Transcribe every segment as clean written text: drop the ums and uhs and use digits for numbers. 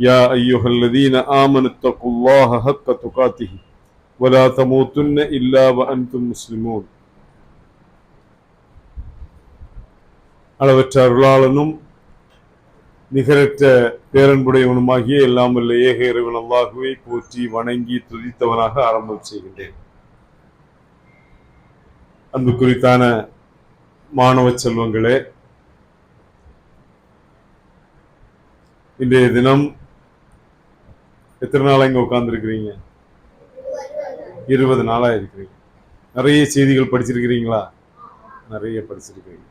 يا أيها الذين آمنوا اتقوا الله حق تقاته ولا تموتن إلا وأنتم مسلمون. அளவற்ற அருளாளனும் நிகரற்ற பேரன்புடையவனுமாகிய எல்லாம் வல்ல ஏக இறைவன் அல்லாஹுவை போற்றி வணங்கி துதித்தவனாக ஆரம்பம் செய்கின்றேன். அன்பு குறித்தான மாணவ செல்வங்களே, இன்றைய தினம் எத்தனை நாளா இங்க உட்கார்ந்து இருக்கிறீங்க? 20 நாளா இருக்கிறீங்க. நிறைய செய்திகள் படிச்சிருக்கிறீங்களா? நிறைய படிச்சிருக்கிறீங்க.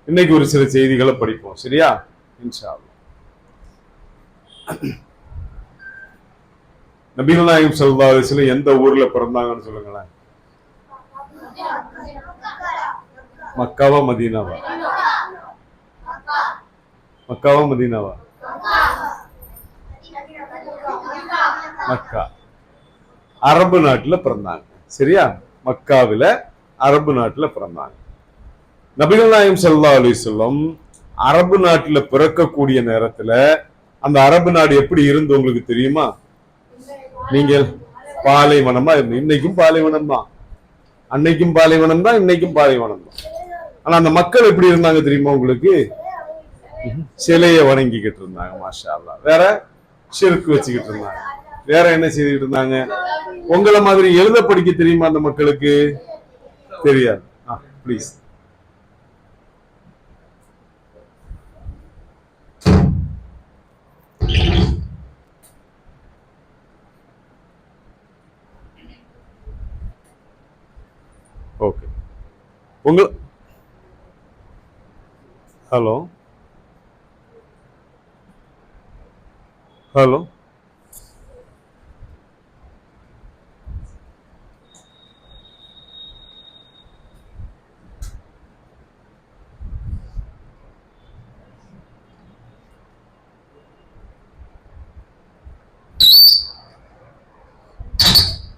இன்னைக்கு ஒரு சில செய்திகளை படிப்போம், சரியா? இன்ஷா அல்லாஹ். நபிகள் நாயகம் ஸல்லல்லாஹு அலைஹி வஸல்லம் எந்த ஊர்ல பிறந்தாங்கன்னு சொல்லுங்களேன். மக்காவா மதீனாவா? மக்காவா மதீனாவா? மக்கா. அரபு நாட்டுல பிறந்தாங்க, சரியா? மக்காவில அரபு நாட்டுல பிறந்தாங்க. நபிகள் நாயகம் ஸல்லல்லாஹு அலைஹி வஸல்லம் அரபு நாட்டுல பிறக்கக்கூடிய நேரத்துல அந்த அரபு நாடு எப்படி இருந்து உங்களுக்கு தெரியுமா? நீங்கள் பாலைவனமா இருந்து, இன்னைக்கும் பாலைவனம் தான், அன்னைக்கும் பாலைவனம் தான், இன்னைக்கும் பாலைவனம் தான். ஆனா அந்த மக்கள் எப்படி இருந்தாங்க தெரியுமா உங்களுக்கு? சிலையை வணங்கிக்கிட்டு இருந்தாங்க, மாஷா அல்லாஹ். வேற ஷிர்க் வச்சுக்கிட்டு இருந்தாங்க. வேற என்ன செய்துக்கிட்டு இருந்தாங்க? உங்களை மாதிரி எழுத படிக்க தெரியுமா அந்த மக்களுக்கு? தெரியாது. Please. Okay. Hello hello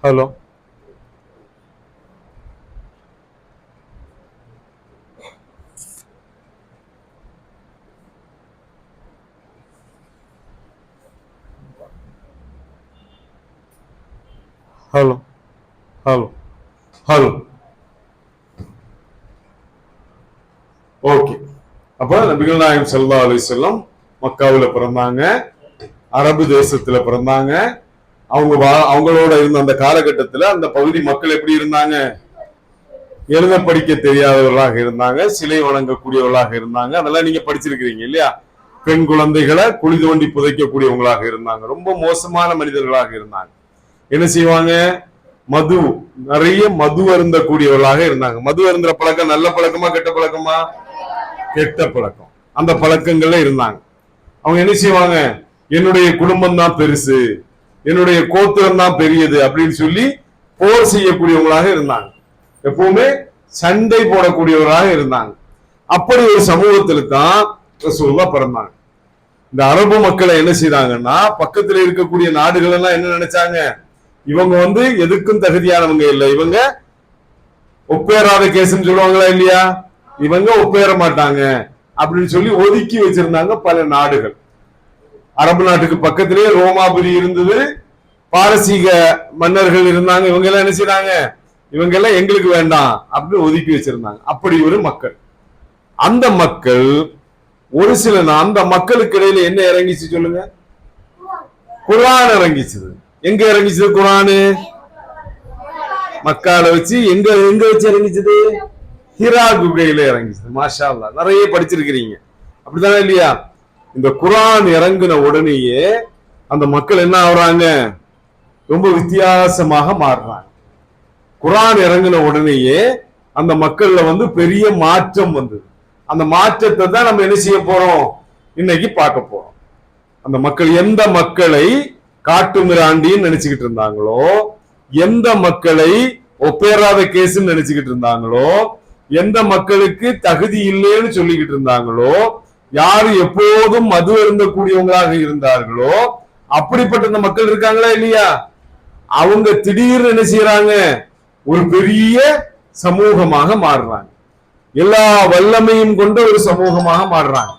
hello hello hello hello okay. அப்ப நபிகள் நாயகம் ஸல்லல்லாஹு அலைஹி வஸல்லம் மக்காவுல பிறந்தாங்க, அரபு தேசத்துல பிறந்தாங்க. அவங்களோட இருந்த அந்த காலகட்டத்துல அந்த பகுதி மக்கள் எப்படி இருந்தாங்க? எழுத படிக்க தெரியாதவர்களாக இருந்தாங்க, சிலை வணங்கக்கூடியவர்களாக இருந்தாங்க. அதெல்லாம் நீங்க படிச்சிருக்கிறீங்க இல்லையா? பெண் குழந்தைகளை குழி தோண்டி புதைக்கக்கூடியவங்களாக இருந்தாங்க. ரொம்ப மோசமான மனிதர்களாக இருந்தாங்க. என்ன செய்வாங்க? நிறைய மது அருந்தக்கூடியவர்களாக இருந்தாங்க. மது அருந்துற பழக்கம் நல்ல பழக்கமா கெட்ட பழக்கமா? கெட்ட பழக்கம். அந்த பழக்கங்கள்ல இருந்தாங்க. அவங்க என்ன செய்வாங்க? என்னுடைய குடும்பம் தான் பெருசு, என்னுடைய கோத்திரம் தான் பெரியது அப்படின்னு சொல்லி போர் செய்யக்கூடியவங்களாக இருந்தாங்க. எப்பவுமே சண்டை போடக்கூடியவராக இருந்தாங்க. அப்படி ஒரு சமூகத்துல தான் ரசூலுல்லாஹ் பிறந்தாங்க. இந்த அரபு மக்களை என்ன செய்தாங்கன்னா, பக்கத்துல இருக்கக்கூடிய நாடுகள் எல்லாம் என்ன நினைச்சாங்க? இவங்க எதுக்கும் தகுதியானவங்க இல்லை, இவங்க ஒப்பேறாத கேஸ்ன்னு சொல்லுவாங்களா இல்லையா? இவங்க ஒப்பேற மாட்டாங்க அப்படின்னு சொல்லி ஒதுக்கி வச்சிருந்தாங்க பல நாடுகள். அரபு நாட்டுக்கு பக்கத்திலேயே ரோமாபுரி இருந்தது, பாரசீக மன்னர்கள் இருந்தாங்க. இவங்க எல்லாம் என்ன செய்யறாங்க? இவங்க எல்லாம் எங்களுக்கு வேண்டாம் அப்படின்னு ஒதுக்கி வச்சிருந்தாங்க. அப்படி ஒரு மக்கள். அந்த மக்கள் ஒரு சில அந்த மக்களுக்கு இடையில என்ன இறங்கிச்சு சொல்லுங்க? குர்ஆன் இறங்கிச்சது. எங்க இறங்கிச்சது குர்ஆன்? மக்கால வச்சு. எங்க வச்சு இறங்கிச்சது? ஹிரா குகையில இறங்கிச்சது. மாஷா அல்லாஹ். நிறைய படிச்சிருக்கிறீங்க, அப்படித்தானே இல்லையா? இந்த குர்ஆன் இறங்கின உடனேயே அந்த மக்கள் என்ன ஆகுறாங்க? ரொம்ப வித்தியாசமாக மாறுறாங்க. குர்ஆன் இறங்கின உடனேயே அந்த மக்கள்ல பெரிய மாற்றம் வந்தது. அந்த மாற்றத்தை தான் நம்ம என்ன செய்ய போறோம்? இன்னைக்கு பார்க்க போறோம். அந்த மக்கள் எந்த மக்களை காட்டு மிராண்டின்னு நினைச்சுக்கிட்டு இருந்தாங்களோ, எந்த மக்களை ஒப்பேறாத கேஸ்ன்னு நினைச்சுக்கிட்டு இருந்தாங்களோ, எந்த மக்களுக்கு தகுதி இல்லைன்னு சொல்லிக்கிட்டு இருந்தாங்களோ, யாரு எப்போதும் மது அருந்தக்கூடியவங்களாக இருந்தார்களோ, அப்படிப்பட்ட அந்த மக்கள் இருக்காங்களா இல்லையா? அவங்க திடீர்னு என்ன செய்யறாங்க? ஒரு பெரிய சமூகமாக மாறுறாங்க. எல்லா வல்லமையும் கொண்ட ஒரு சமூகமாக மாறுறாங்க.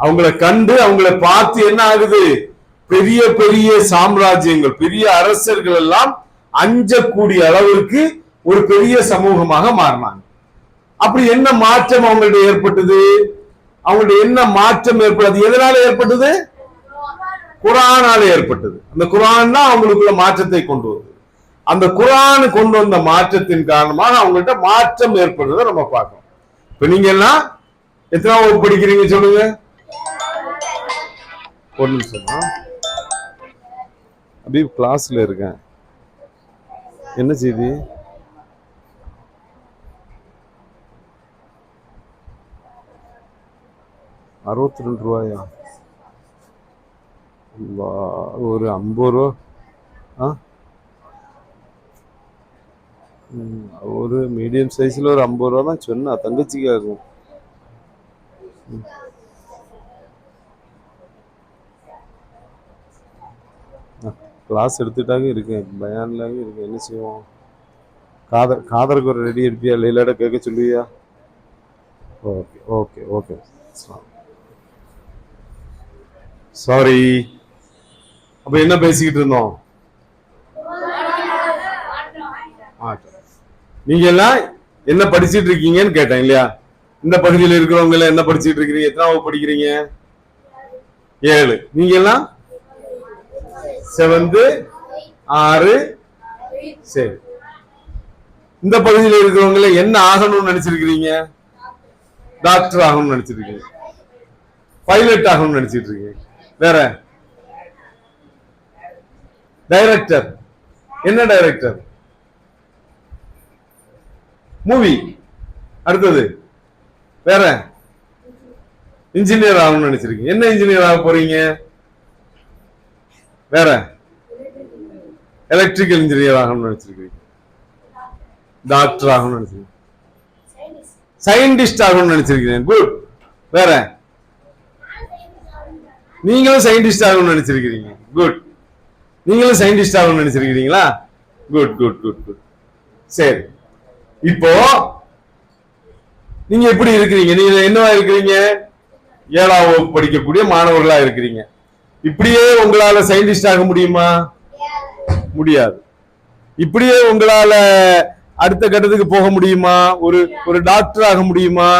அவங்கள கண்டு அவங்கள பார்த்து என்ன ஆகுது, பெரிய பெரிய சாம்ராஜ்யங்கள், பெரிய அரசர்கள் எல்லாம் அஞ்சக்கூடிய அளவிற்கு ஒரு பெரிய சமூகமாக மாறினாங்க. அப்படி என்ன மாற்றம் அவங்கள்ட்ட ஏற்பட்டது? அவங்கள்ட்ட என்ன மாற்றம் ஏற்பட்டது? எதனால ஏற்பட்டது? குர்ஆனால ஏற்பட்டது. அந்த குர்ஆன் தான் அவங்களுக்குள்ள மாற்றத்தை கொண்டு வருது. அந்த குர்ஆன் கொண்டு வந்த மாற்றத்தின் காரணமாக அவங்கள்ட்ட மாற்றம் ஏற்படுறதை நம்ம பார்க்கணும். இப்ப நீங்க எல்லாம் எத்தனாவது வகுப்பு படிக்கிறீங்க சொல்லுங்க? ஒரு நிமிஷம், அப்படி கிளாஸ்ல இருக்கேன். என்ன செய்தி? ₹62. ஒரு 50 ரூபா. ஒரு மீடியம் சைஸ்ல ஒரு 50 ரூபா தான் சொன்னா, தங்கச்சிக்கு ஆகும். கிளாஸ் எடுத்துட்டாங்க இருக்கேன், பயான்லாக இருக்கேன். என்ன செய்வோம்? காதருக்கு ஒரு ரெடி எடுப்பியா? லைலாட கேட்க சொல்லுவியா? Okay okay okay, sorry. அப்ப என்ன பேசிக்கிட்டு இருந்தோம்? நீங்க எல்லாம் என்ன படிச்சுட்டு இருக்கீங்கன்னு கேட்டேன் இல்லையா? இந்த பகுதியில் இருக்கிறவங்க என்ன படிச்சுட்டு இருக்கிறீங்க? எத்தனாவது படிக்கிறீங்க? 7. நீங்க எல்லாம் 7th 6. சரி. இந்த பகுதியில் இருக்கிறவங்க என்ன ஆகணும்னு நினைச்சிருக்கிறீங்க? டாக்டர் ஆகணும்னு நினைச்சிருக்கீங்க, பைலட் ஆகணும்னு நினைச்சிட்டு இருக்கீங்க. வேற டைரக்டர். என்ன டைரக்டர்? மூவி. அடுத்தது வேற இன்ஜினியர் ஆகணும்னு நினைச்சிருக்கீங்க. என்ன இன்ஜினியர் ஆக போறீங்க? வேற எலக்ட்ரிக்கல் இன்ஜினியர் ஆகணும்னு நினைச்சிருக்கீங்க. டாக்டர் ஆகணும்னு நினைச்சிருக்கீங்க. சயின்டிஸ்ட் ஆகணும்னு நினைச்சிருக்கீங்க. குட். வேற நீங்களும் சயின்டிஸ்ட் ஆகணும்னு நினைச்சிருக்கீங்க. குட். நீங்களும் சயின்டிஸ்ட் ஆகணும்னு நினைச்சிருக்கீங்களா? Good good good good. சரி, இப்போ நீங்க எப்படி இருக்கிறீங்க? நீங்க என்னவா இருக்கிறீங்க? 7ஆம் வகுப்பு படிக்கக்கூடிய மாணவர்களா இருக்கிறீங்க. இப்படியே உங்களால சயின்டிஸ்ட் ஆக முடியுமா? முடியாது. இப்படியே உங்களால அடுத்த கட்டத்துக்கு போக முடியுமா? ஒரு டாக்டர் ஆக முடியுமா?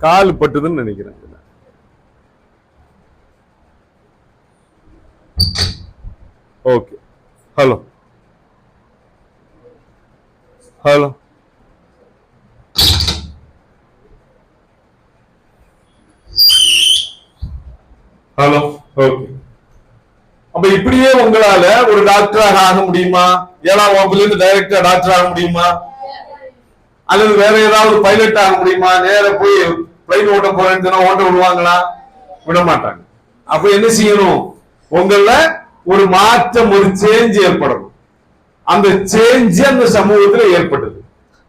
கால் பட்டுதுன்னு நினைக்கிறேன். Okay. Hello hello. Hello. Okay. அப்ப இப்படியே உங்களால ஒரு டாக்டராக ஆக முடியுமா? 7ஆம் வகுப்புல இருந்து டைரக்டா டாக்டர் ஆக முடியுமா? அல்லது வேற ஏதாவது பைலட் ஆக முடியுமா? நேர போய் பிளைன் ஓட்ட போறேன்னு ஓட்ட விடுவாங்களா? விட மாட்டாங்க. அப்ப என்ன செய்யணும்? உங்கள ஒரு மாற்றம், ஒரு சேஞ்ச் ஏற்படணும். அந்த சேஞ்ச் அந்த சமூகத்தில் ஏற்பட்டது.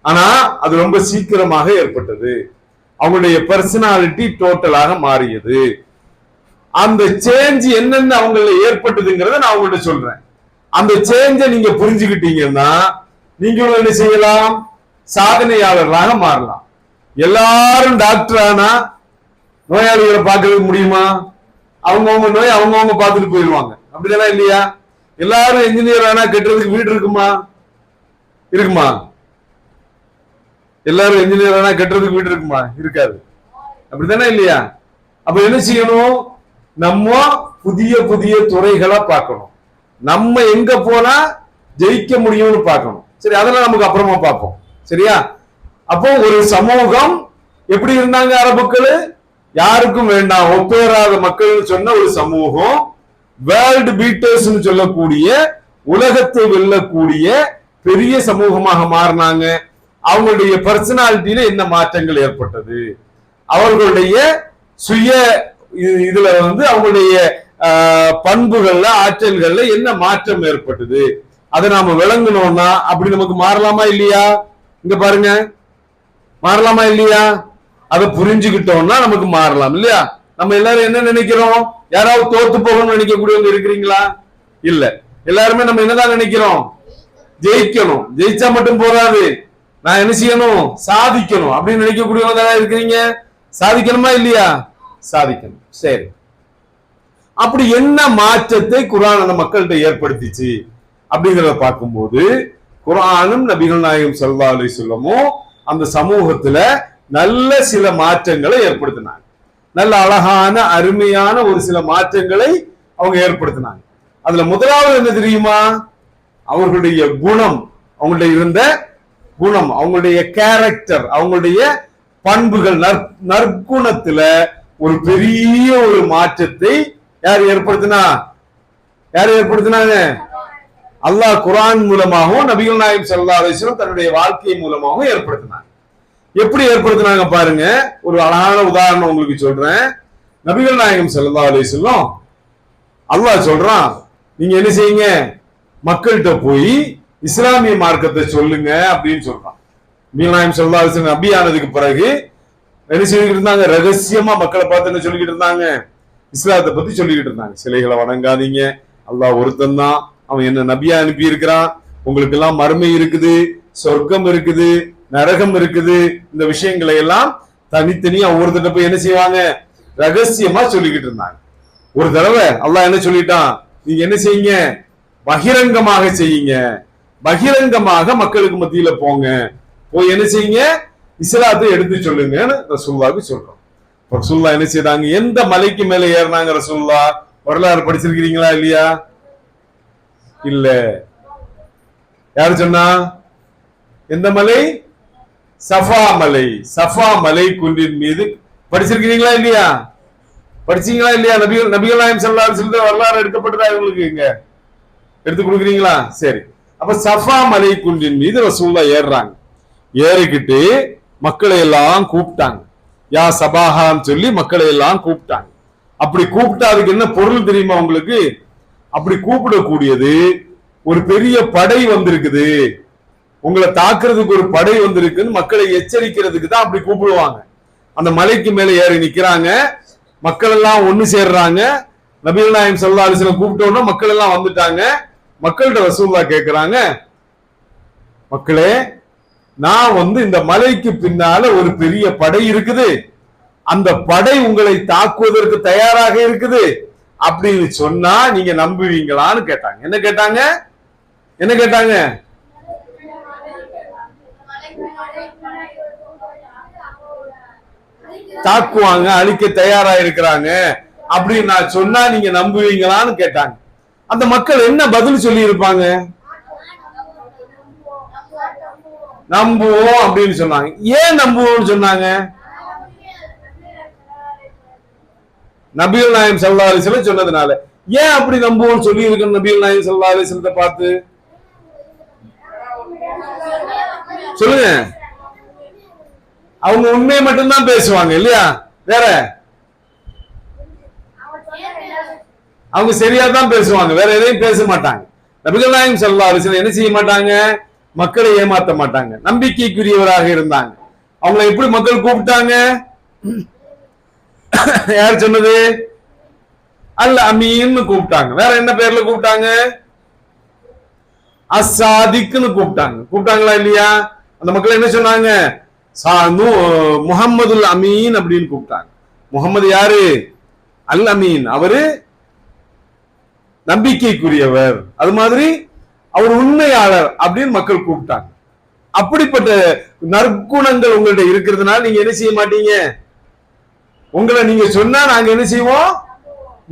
ஆனா அது ரொம்ப சீக்கிரமாக ஏற்பட்டது. அவங்களுடைய பர்சனாலிட்டி டோட்டலாக மாறியது. அந்த சேஞ்ச் என்னென்ன அவங்கள ஏற்பட்டதுங்கிறத நான் உங்கள்ட்ட சொல்றேன். அந்த சேஞ்ச நீங்க புரிஞ்சுக்கிட்டீங்கன்னா நீங்களும் என்ன செய்யலாம்? சாதனையாளர்களாக மாறலாம். எல்லாரும் டாக்டர் ஆனா நோயாளிகளை பார்க்கறதுக்கு முடியுமா? அவங்கவுங்க நோய் அவங்கவுங்க பார்த்துட்டு போயிடுவாங்க. அப்படிதானே இல்லையா? எல்லாரும் என்ஜினியர் ஆனா கட்டுறதுக்கு வீடு இருக்குமா? இருக்குமா? எல்லாரும் என்ஜினியர் ஆனா கட்டுறதுக்கு வீடு இருக்குமா? இருக்காது. அப்படித்தானே இல்லையா? அப்ப என்ன செய்யணும்? நம்ம புதிய புதிய துறைகளை பார்க்கணும். நம்ம எங்க போனா ஜெயிக்க முடியும்னு பார்க்கணும். சரி, அதெல்லாம் நமக்கு அப்புறமா பார்ப்போம். சரியா? அப்போ ஒரு சமூகம் எப்படி இருந்தாங்க? அரபுக்கள் யாருக்கும் வேண்டாம், ஒப்பேறாத மக்கள் சொன்ன ஒரு சமூகம் வேர்ல்டு பீட்டர்ஸ் சொல்லக்கூடிய, உலகத்தை வெல்லக்கூடிய பெரிய சமூகமாக மாறினாங்க. அவங்களுடைய பர்சனாலிட்டியில என்ன மாற்றங்கள் ஏற்பட்டது? அவர்களுடைய சுய இதுல அவங்களுடைய பண்புகள்ல, ஆற்றல்கள்ல என்ன மாற்றம் ஏற்பட்டது? அதை நாம விளங்கணும்னா அப்படி நமக்கு மாறலாமா இல்லையா? இங்க பாருங்க, மாறலாமா இல்லையா? அதை புரிஞ்சுக்கிட்டோம்னா நமக்கு மாறலாம் இல்லையா? நம்ம எல்லாரும் என்ன நினைக்கிறோம்? யாராவது தோத்து போகணும்னு நினைக்கக்கூடியவங்க இருக்கிறீங்களா? இல்ல. எல்லாருமே நம்ம என்னதான் நினைக்கிறோம்? ஜெயிக்கணும். ஜெயிச்சா மட்டும் போதாது, நான் என்ன செய்யணும்? சாதிக்கணும் அப்படின்னு நினைக்கக்கூடியவங்க தானே இருக்கிறீங்க. சாதிக்கணுமா இல்லையா? சாதிக்கணும். சரி, அப்படி என்ன மாற்றத்தை குர்ஆன் அந்த மக்கள்கிட்ட ஏற்படுத்திச்சு அப்படிங்கிறத பார்க்கும்போது, குர்ஆனும் நபிகள் நாயகம் ஸல்லல்லாஹு அலைஹி வஸல்லமும் அந்த சமூகத்துல நல்ல சில மாற்றங்களை ஏற்படுத்தினாங்க. நல்ல அழகான அருமையான ஒரு சில மாற்றங்களை அவங்க ஏற்படுத்தினாங்க. அதுல முதலாவது என்ன தெரியுமா? அவர்களுடைய குணம், அவங்களுடைய இருந்த குணம், அவங்களுடைய கேரக்டர், அவங்களுடைய பண்புகள், நற்குணத்துல ஒரு பெரிய ஒரு மாற்றத்தை யார் ஏற்படுத்தினா? யார் ஏற்படுத்தினாங்க? அல்லாஹ் குர்ஆன் மூலமாகவும் நபிகள் நாயகம் ஸல்லல்லாஹு அலைஹி வஸல்லம் தன்னுடைய வாழ்க்கை மூலமாகவும் ஏற்படுத்தினாங்க. எப்படி ஏற்படுத்தினாங்க பாருங்க. ஒரு அழகான உதாரணம் உங்களுக்கு சொல்றேன். நபிகள் நாயகம் ஸல்லல்லாஹு அலைஹி வஸல்லம் அல்லாஹ் சொல்றான், நீங்க என்ன செய்யுங்க, மக்கள்கிட்ட போய் இஸ்லாமிய மார்க்கத்தை சொல்லுங்க அப்படின்னு சொல்றான். நபிகள் நாயகம் ஸல்லல்லாஹு அலைஹி வஸல்லம் நபி ஆனதுக்கு பிறகு என்ன சொல்லிக்கிட்டு இருந்தாங்க? ரகசியமா மக்களை பார்த்து என்ன சொல்லிக்கிட்டு இருந்தாங்க? இஸ்லாத்தை பத்தி சொல்லிக்கிட்டு இருந்தாங்க. சிலைகளை வணங்காதீங்க, அல்லாஹ் ஒருத்தன் தான், அவன் என்ன நபியா அனுப்பி இருக்கிறான், உங்களுக்கு எல்லாம் மறுமை இருக்குது, சொர்க்கம் இருக்குது, நரகம் இருக்குது, இந்த விஷயங்களை எல்லாம் தனித்தனியா ஒவ்வொருத்தட்ட போய் என்ன செய்வாங்க? ரகசியமா சொல்லிக்கிட்டு இருந்தாங்க. ஒரு தடவை அல்லாஹ் என்ன சொல்லிட்டான்? நீங்க என்ன செய்யுங்க, பகிரங்கமாக செய்யுங்க, பகிரங்கமாக மக்களுக்கு மத்தியில போங்க, போய் என்ன செய்யுங்க, இஸ்லாத்தை எடுத்து சொல்லுங்கன்னு ரசூலுல்லாஹ்வுக்கு சொல்றோம். ரசூலுல்லாஹ் என்ன செய்தாங்க? எந்த மலைக்கு மேல ஏறினாங்க ரசூலுல்லாஹ்? வரலாறு படிச்சிருக்கிறீங்களா இல்லையா? இல்ல. யாரு சொன்னா? எந்த மலை? சஃபா மலை. சஃபா மலை குன்றின் மீது படிச்சிருக்கிறீங்களா இல்லையா? படிச்சீங்களா இல்லையா? நபிகள் நாயகம் ஸல்லல்லாஹு அலைஹி வஸல்லம் வரலாறு எடுக்கப்பட்டதா உங்களுக்கு இங்க எடுத்து கொடுக்குறீங்களா? சரி. அப்ப சஃபா மலை குன்றின் மீது ரசூலுல்லாஹ் ஏறுறாங்க. ஏறிக்கிட்டு மக்களை எல்லாம் கூப்பிட்டாங்க. யா சபாஹான்னு சொல்லி மக்களை எல்லாம் கூப்பிட்டாங்க. அப்படி கூப்பிட்டா அதுக்கு என்ன பொருள் தெரியுமா உங்களுக்கு? அப்படி கூப்பிடக்கூடியது, ஒரு பெரிய படை வந்திருக்குது, உங்களை தாக்குறதுக்கு ஒரு படை வந்திருக்குன்னு மக்களை எச்சரிக்கிறதுக்கு தான் அப்படி கூப்பிடுவாங்க. அந்த மலைக்கு மேல ஏறி நிக்கிறாங்க, மக்கள் எல்லாம் ஒண்ணு சேர்றாங்க. நபிகள் நாயகம் ஸல்லல்லாஹு அலைஹி வஸல்லம் கூப்பிட்டோம்னா மக்கள் எல்லாம் வந்துட்டாங்க. மக்கள்கிட்ட ரசூலுல்லாஹ் கேட்கிறாங்க, மக்களே, நான் இந்த மலைக்கு பின்னால ஒரு பெரிய படை இருக்குது, அந்த படை உங்களை தாக்குவதற்கு தயாராக இருக்குது அப்படின்னு சொன்னா நீங்க நம்புவீங்களான்னு கேட்டாங்க. என்ன கேட்டாங்க? என்ன கேட்டாங்க? தாக்குவாங்க, அழிக்க தயாரா இருக்கிறாங்க அப்படின்னு நான் சொன்னா நீங்க நம்புவீங்களான்னு கேட்டாங்க. அந்த மக்கள் என்ன பதில் சொல்லி இருப்பாங்க? நம்புவோம் அப்படின்னு சொன்னாங்க. ஏன் நம்புவோம்னு சொன்னாங்க? நபிகள் நாயகம் ஸல்லல்லாஹு அலைஹி வஸல்லம் சொன்னதுனால. ஏன் அப்படி நம்புவோம்னு சொல்லி இருக்கு நபிகள் நாயகம் ஸல்லல்லாஹு அலைஹி வஸல்லத்தை பார்த்து? சொல்லுங்க. அவங்க உண்மையை மட்டும்தான் பேசுவாங்க இல்லையா? வேற அவங்க சரியா தான் பேசுவாங்க, வேற எதையும் பேச மாட்டாங்க. நபிகள் நாயகம் ஸல்லல்லாஹு அலைஹி வஸல்லம் என்ன செய்ய மாட்டாங்க? மக்களை ஏமாத்த மாட்டாங்க, நம்பிக்கைக்குரியவராக இருந்தாங்க. அவங்களை எப்படி மக்கள் கூப்பிட்டாங்க? யார் சொன்னது? அல் அமீன்னு கூப்பிட்டாங்க. வேற என்ன பேர்ல கூப்பிட்டாங்க? அஸ்ஸாதிக்னு கூப்பிட்டாங்க. கூப்பிட்டாங்களா இல்லையா? அந்த மக்கள் என்ன சொன்னாங்க? முஹம்மதுல் அமீன் அப்படின்னு கூப்பிட்டாங்க. முகமது யாரு? அல் அமீன், அவரு நம்பிக்கைக்குரியவர், அது மாதிரி அவர் உண்மையாளர் அப்படின்னு மக்கள் கூப்பிட்டாங்க. அப்படிப்பட்ட நற்குணங்கள் உங்கள்ட்ட இருக்கிறதுனால நீங்க என்ன செய்ய மாட்டீங்க? உங்களை நீங்க சொன்னா நாங்க என்ன செய்வோம்?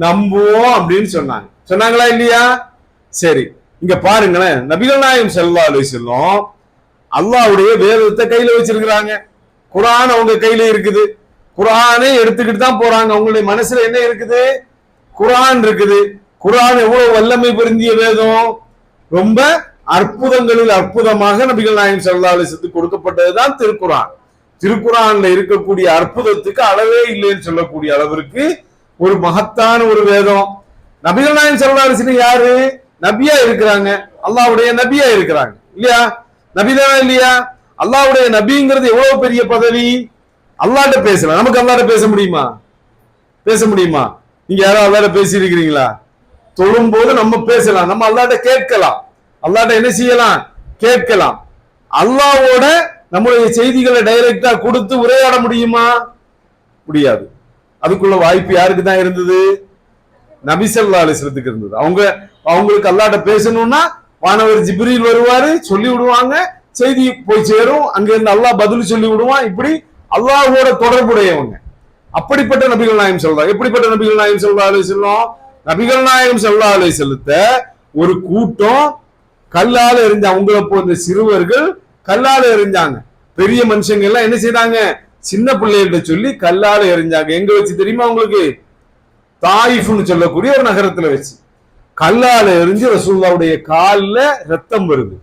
நம்புவோம் அப்படின்னு சொன்னாங்க. சொன்னாங்களா இல்லையா? சரி, இங்க பாருங்களேன். நபிகள் நாயகம் ஸல்லல்லாஹு அலைஹி வஸல்லம் அல்லாஹ்வுடைய வேதத்தை கையில வச்சிருக்கிறாங்க. குர்ஆன் அவங்க கையில இருக்குது. குர்ஆனை எடுத்துக்கிட்டு தான் போறாங்க. அவங்களுடைய மனசுல என்ன இருக்குது? குர்ஆன் இருக்குது. குர்ஆன் எவ்வளவு வல்லமை பொருந்திய வேதம், ரொம்ப அற்புதங்களில் அற்புதமாக நபிகள் நாயகம் ஸல்லல்லாஹு அலைஹி வஸல்லம் கொடுக்கப்பட்டதுதான் திருக்குர்ஆன். திருக்குர்ஆன்ல இருக்கக்கூடிய அற்புதத்துக்கு அளவே இல்லைன்னு சொல்லக்கூடிய அளவிற்கு ஒரு மகத்தான ஒரு வேதம். நபிகள் நாயகம் ஸல்லல்லாஹு அலைஹி வஸல்லம் யாரு? நபியா இருக்கிறாங்க, அல்லாஹ்வுடைய நபியா இருக்கிறாங்க இல்லையா? நபிதானா இல்லையா? அல்லாஹ்வுடைய நபிங்கிறது எவ்வளவு பெரிய பதவி. அல்லாஹ்ட்ட பேசலாம், நமக்கு அல்லாஹ்ட்ட பேச முடியுமா? பேச முடியுமா? நீங்க யாரும் அல்லாஹ்ட்ட பேசி இருக்கிறீங்களா? தொழும் போது நம்ம பேசலாம், நம்ம அல்லாஹ்ட்ட கேட்கலாம், அல்லாஹ்ட்ட என்ன செய்யலாம்? கேட்கலாம். அல்லாஹ்வோட நம்முடைய செய்திகளை டைரக்டா கொடுத்து உரையாட முடியுமா? முடியாது. அதுக்குள்ள வாய்ப்பு யாருக்கு தான் இருந்தது? நபி ஸல்லல்லாஹு அலைஹி வஸல்லத்துக்கு இருந்தது. அவங்களுக்கு அல்லாஹ்ட்ட பேசணும்னா வானவர் ஜிப்ரீல் வருவாரு, சொல்லி விடுவாங்க, செய்தி போய் சேரும், அங்க இருந்து அல்லாஹ் பதில் சொல்லி விடுவான். இப்படி அல்லாஹ்வோட தொடர்புடையவங்க. அப்படிப்பட்ட நபிகள் நாயகம் ஸல்லல்லாஹு, எப்படிப்பட்ட நபிகள் நாயகம் ஸல்லல்லாஹு அலைஹி வஸல்லம்? நபிகள் நாயகம் ஸல்லல்லாஹு அலைஹி வஸல்லத்தை ஒரு கூட்டம் கல்லால எறிஞ்ச, அவங்கள போன்ற சிறுவர்கள் கல்லால எறிஞ்சாங்க. பெரிய மனுஷங்க எல்லாம் என்ன செய்தாங்க? சின்ன பிள்ளைகிட்ட சொல்லி கல்லால எறிஞ்சாங்க. எங்க வச்சு தெரியுமா உங்களுக்கு? தாயிஃப்னு சொல்லக்கூடிய ஒரு நகரத்துல வச்சு கல்லால எறிஞ்சு ரசூலுல்லாஹ்வுடைய கால்ல ரத்தம் வருது.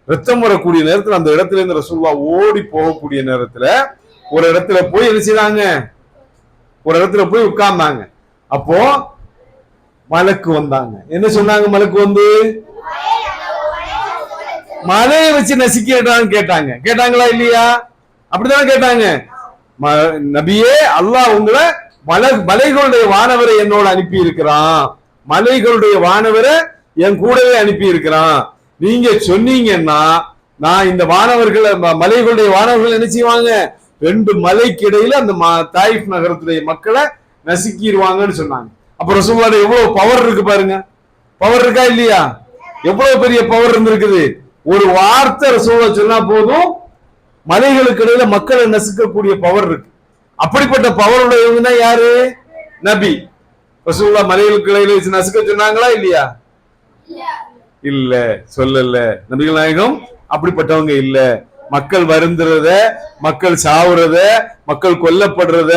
ரத்தம் வரக்கூடிய நேரத்துல அந்த இடத்துல இருந்து ரசூலுல்லாஹ் ஓடி போகக்கூடிய நேரத்துல ஒரு இடத்துல போய் என்ன செய்தாங்க? ஒரு இடத்துல போய் உட்கார்ந்தாங்க. அப்போ மலக்கு வந்தாங்க. என்ன சொன்னாங்க? மலக்கு வந்து மலையை வச்சு நசுக்கிட்டான்னு கேட்டாங்க. கேட்டாங்களா இல்லையா? அப்படித்தானே கேட்டாங்க. நபியே, அல்லாஹ் உங்களை மலைகளுடைய வானவரை என்னோட அனுப்பி இருக்கிறான், மலைகளுடைய வானவரை என் கூடவே அனுப்பி இருக்கிறான். நீங்க சொன்னீங்கன்னா நான் இந்த வானவர்களை, மலைகளுடைய வானவர்கள் என்ன செய்வாங்க? 2 மலைக்கு இடையில அந்த தாயிஃப் நகரத்துடைய மக்களை நசுக்கிடுவாங்கன்னு சொன்னாங்க. அப்ப ரசூலுல்லாஹ் எவ்வளவு பவர் இருக்கு பாருங்க. பவர் இருக்கா இல்லையா? எவ்வளவு பெரிய பவர் இருந்திருக்குது. ஒரு வார்த்தை ரசூலுல்லாஹ் சொன்னா போதும், மலைகளுக்கு இடையில மக்களை நசுக்கக்கூடிய பவர் இருக்கு. அப்படிப்பட்ட பவர் உடையவங்க தான் யாரு? நபி. ரசூலுல்லாஹ் மலைகளுக்கு இடையில வச்சு நசுக்க சொன்னாங்களா இல்லையா? இல்ல, சொல்லல. நபிகள் நாயகம் அப்படிப்பட்டவங்க இல்ல. மக்கள் வருந்துறத, மக்கள் சாவுறத, மக்கள் கொல்லப்படுறத,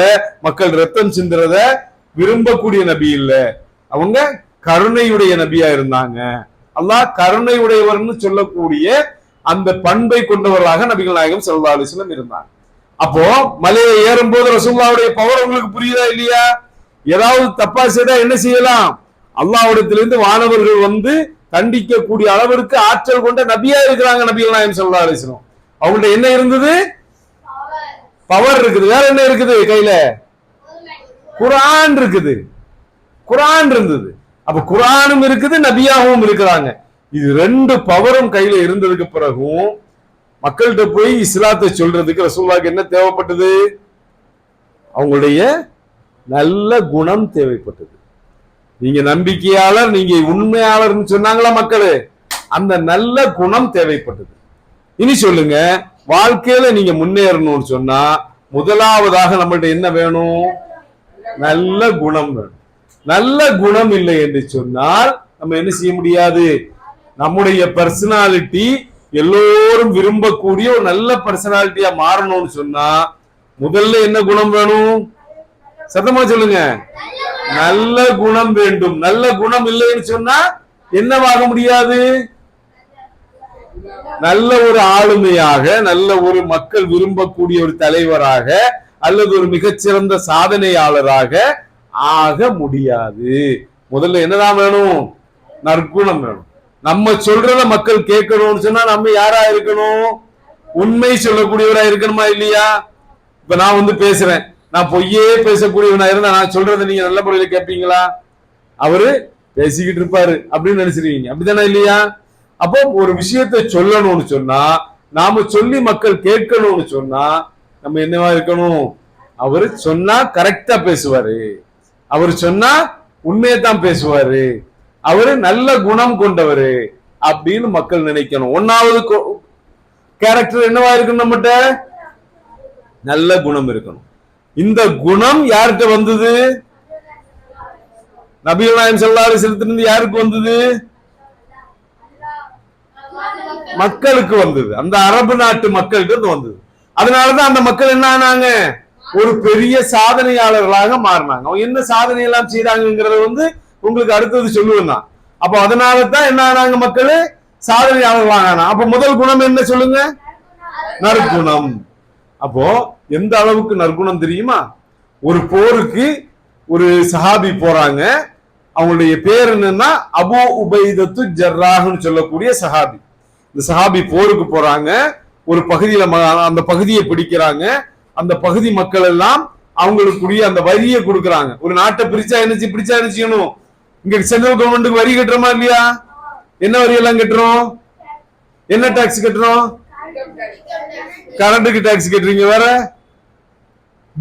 மக்கள் ரத்தம் சிந்துறத விரும்பக்கூடிய நபி இல்ல. அவங்க கருணையுடைய நபியா இருந்தாங்க. அல்லாஹ் கருணையுடையவர்னு சொல்லக்கூடிய அந்த பண்பை கொண்டவர்களாக நபிகள் நாயகம் ஸல்லல்லாஹு அலைஹி வஸல்லம் இருந்தாங்க. அப்போ மலையை ஏறும் போது ரசூலுல்லாஹ்வுடைய பவர் உங்களுக்கு புரியுதா இல்லையா? ஏதாவது தப்பா செய்தா என்ன செய்யலாம்? அல்லாஹ்விடத்திலிருந்து வானவர்கள் வந்து கண்டிக்கக்கூடிய அளவிற்கு ஆற்றல் கொண்ட நபியா இருக்கிறாங்க நபிகள் நாயகம் ஸல்லல்லாஹு அலைஹி வஸல்லம். அவங்கள்ட்ட என்ன இருந்தது? பவர் இருக்குது. வேற என்ன இருக்குது? கையில குர்ஆன் இருக்குது. குர்ஆன் இருந்தது. அப்ப குர்ஆனும் இருக்குது, நபியாகவும் இருக்கிறாங்க. இது 2 பவரும் கையில இருந்ததுக்கு பிறகும் மக்கள்கிட்ட போய் இஸ்லாத்தை சொல்றதுக்கு ரசூலுல்லாஹ்க்கு என்ன தேவைப்பட்டது? அவங்களுடைய நல்ல குணம் தேவைப்பட்டது. நீங்க நம்பிக்கையாளர், நீங்க உண்மையாளர்னு சொன்னாங்களா மக்களே, அந்த நல்ல குணம் தேவைப்பட்டது. இனி சொல்லுங்க, வாழ்க்கையில நீங்க முன்னேறணும்னு சொன்னா முதலாவதாக நம்மள்ட்ட என்ன வேணும்? நல்ல குணம் வேணும். நல்ல குணம் இல்லை என்று சொன்னால் நம்ம என்ன செய்ய முடியாது? நம்முடைய பர்சனாலிட்டி எல்லோரும் விரும்பக்கூடிய ஒரு நல்ல பர்சனாலிட்டியா மாறணும்னு சொன்னா முதல்ல என்ன குணம் வேணும்? சத்தமா சொல்லுங்க. நல்ல குணம் வேண்டும். நல்ல குணம் இல்லைன்னு சொன்னா என்னவாக முடியாது? நல்ல ஒரு ஆளுமையாக, நல்ல ஒரு மக்கள் விரும்பக்கூடிய ஒரு தலைவராக அல்லது ஒரு மிகச்சிறந்த சாதனையாளராக ஆக முடியாது. முதல்ல என்னதான் வேணும்? நற்குணம் வேணும். நம்ம சொல்றத மக்கள் கேட்கணும்னு சொன்னா நம்ம யாரா இருக்கணும்? உண்மை சொல்லக்கூடியவரா இருக்கணுமா இல்லையா? இப்ப நான் வந்து பேசுறேன், நான் பொய்யே பேசக்கூடியவனா இருந்தா நான் சொல்றதை நீங்க நல்ல முறையில கேட்பீங்களா? அவரு பேசிக்கிட்டு இருப்பாரு அப்படின்னு நினைச்சிருவீங்க. அப்படித்தானே இல்லையா? அப்போ ஒரு விஷயத்தை சொல்லணும்னு சொன்னா, நாம சொல்லி மக்கள் கேட்கணும்னு சொன்னா நம்ம என்னவா இருக்கணும்? அவரு சொன்னா கரெக்டா பேசுவாரு, அவரு சொன்னா உண்மையத்தான் பேசுவாரு, அவரு நல்ல குணம் கொண்டவரு அப்படின்னு மக்கள் நினைக்கணும். 1வது கேரக்டர் என்னவா இருக்கணும்? நம்மகிட்ட நல்ல குணம் இருக்கணும். இந்த குணம் யார்கிட்ட வந்தது? நபிகள் நாயகம் ஸல்லல்லாஹு அலைஹி வஸல்லம் யாருக்கு வந்தது? மக்களுக்கு வந்தது. அந்த அரபு நாட்டு மக்களுக்கு வந்தது. அதனாலதான் அந்த மக்கள் என்ன ஆனாங்க? ஒரு பெரிய சாதனையாளர்களாக மாறினாங்க. அவங்க என்ன சாதனை எல்லாம் செய்யறாங்கிறத வந்து உங்களுக்கு அடுத்தது சொல்லுவேன் தான். அப்ப அதனால தான் என்ன ஆனாங்க? மக்கள் சாதனையாளர்களாக. அப்ப முதல் குணம் என்ன சொல்லுங்க? நற்குணம். அப்போ எந்த அளவுக்கு நற்குணம் தெரியுமா? ஒரு போருக்கு ஒரு சஹாபி போறாங்க. அவங்களுடைய பேர் என்னன்னா அபூ உபைதத்து ஜர்ராஹ்னு சொல்லக்கூடிய சஹாபி. இந்த சஹாபி போருக்கு போறாங்க. ஒரு பகுதியில அந்த பகுதியை பிடிக்கிறாங்க. அந்த பகுதி மக்கள் எல்லாம் அவங்களுக்குரிய அந்த வரியை கொடுக்கறாங்க. ஒரு நாட்டை பிரிச்சா என்ன செய்யணும்? இங்க சென்ட்ரல் கவர்மெண்ட்டுக்கு வரி கட்டுறோமா இல்லையா? என்ன வரி எல்லாம் கட்டுறோம்? என்ன டாக்ஸ் கட்டுறோம்? கரண்ட்டுக்கு டாக்ஸ் கட்டுறீங்க, வேற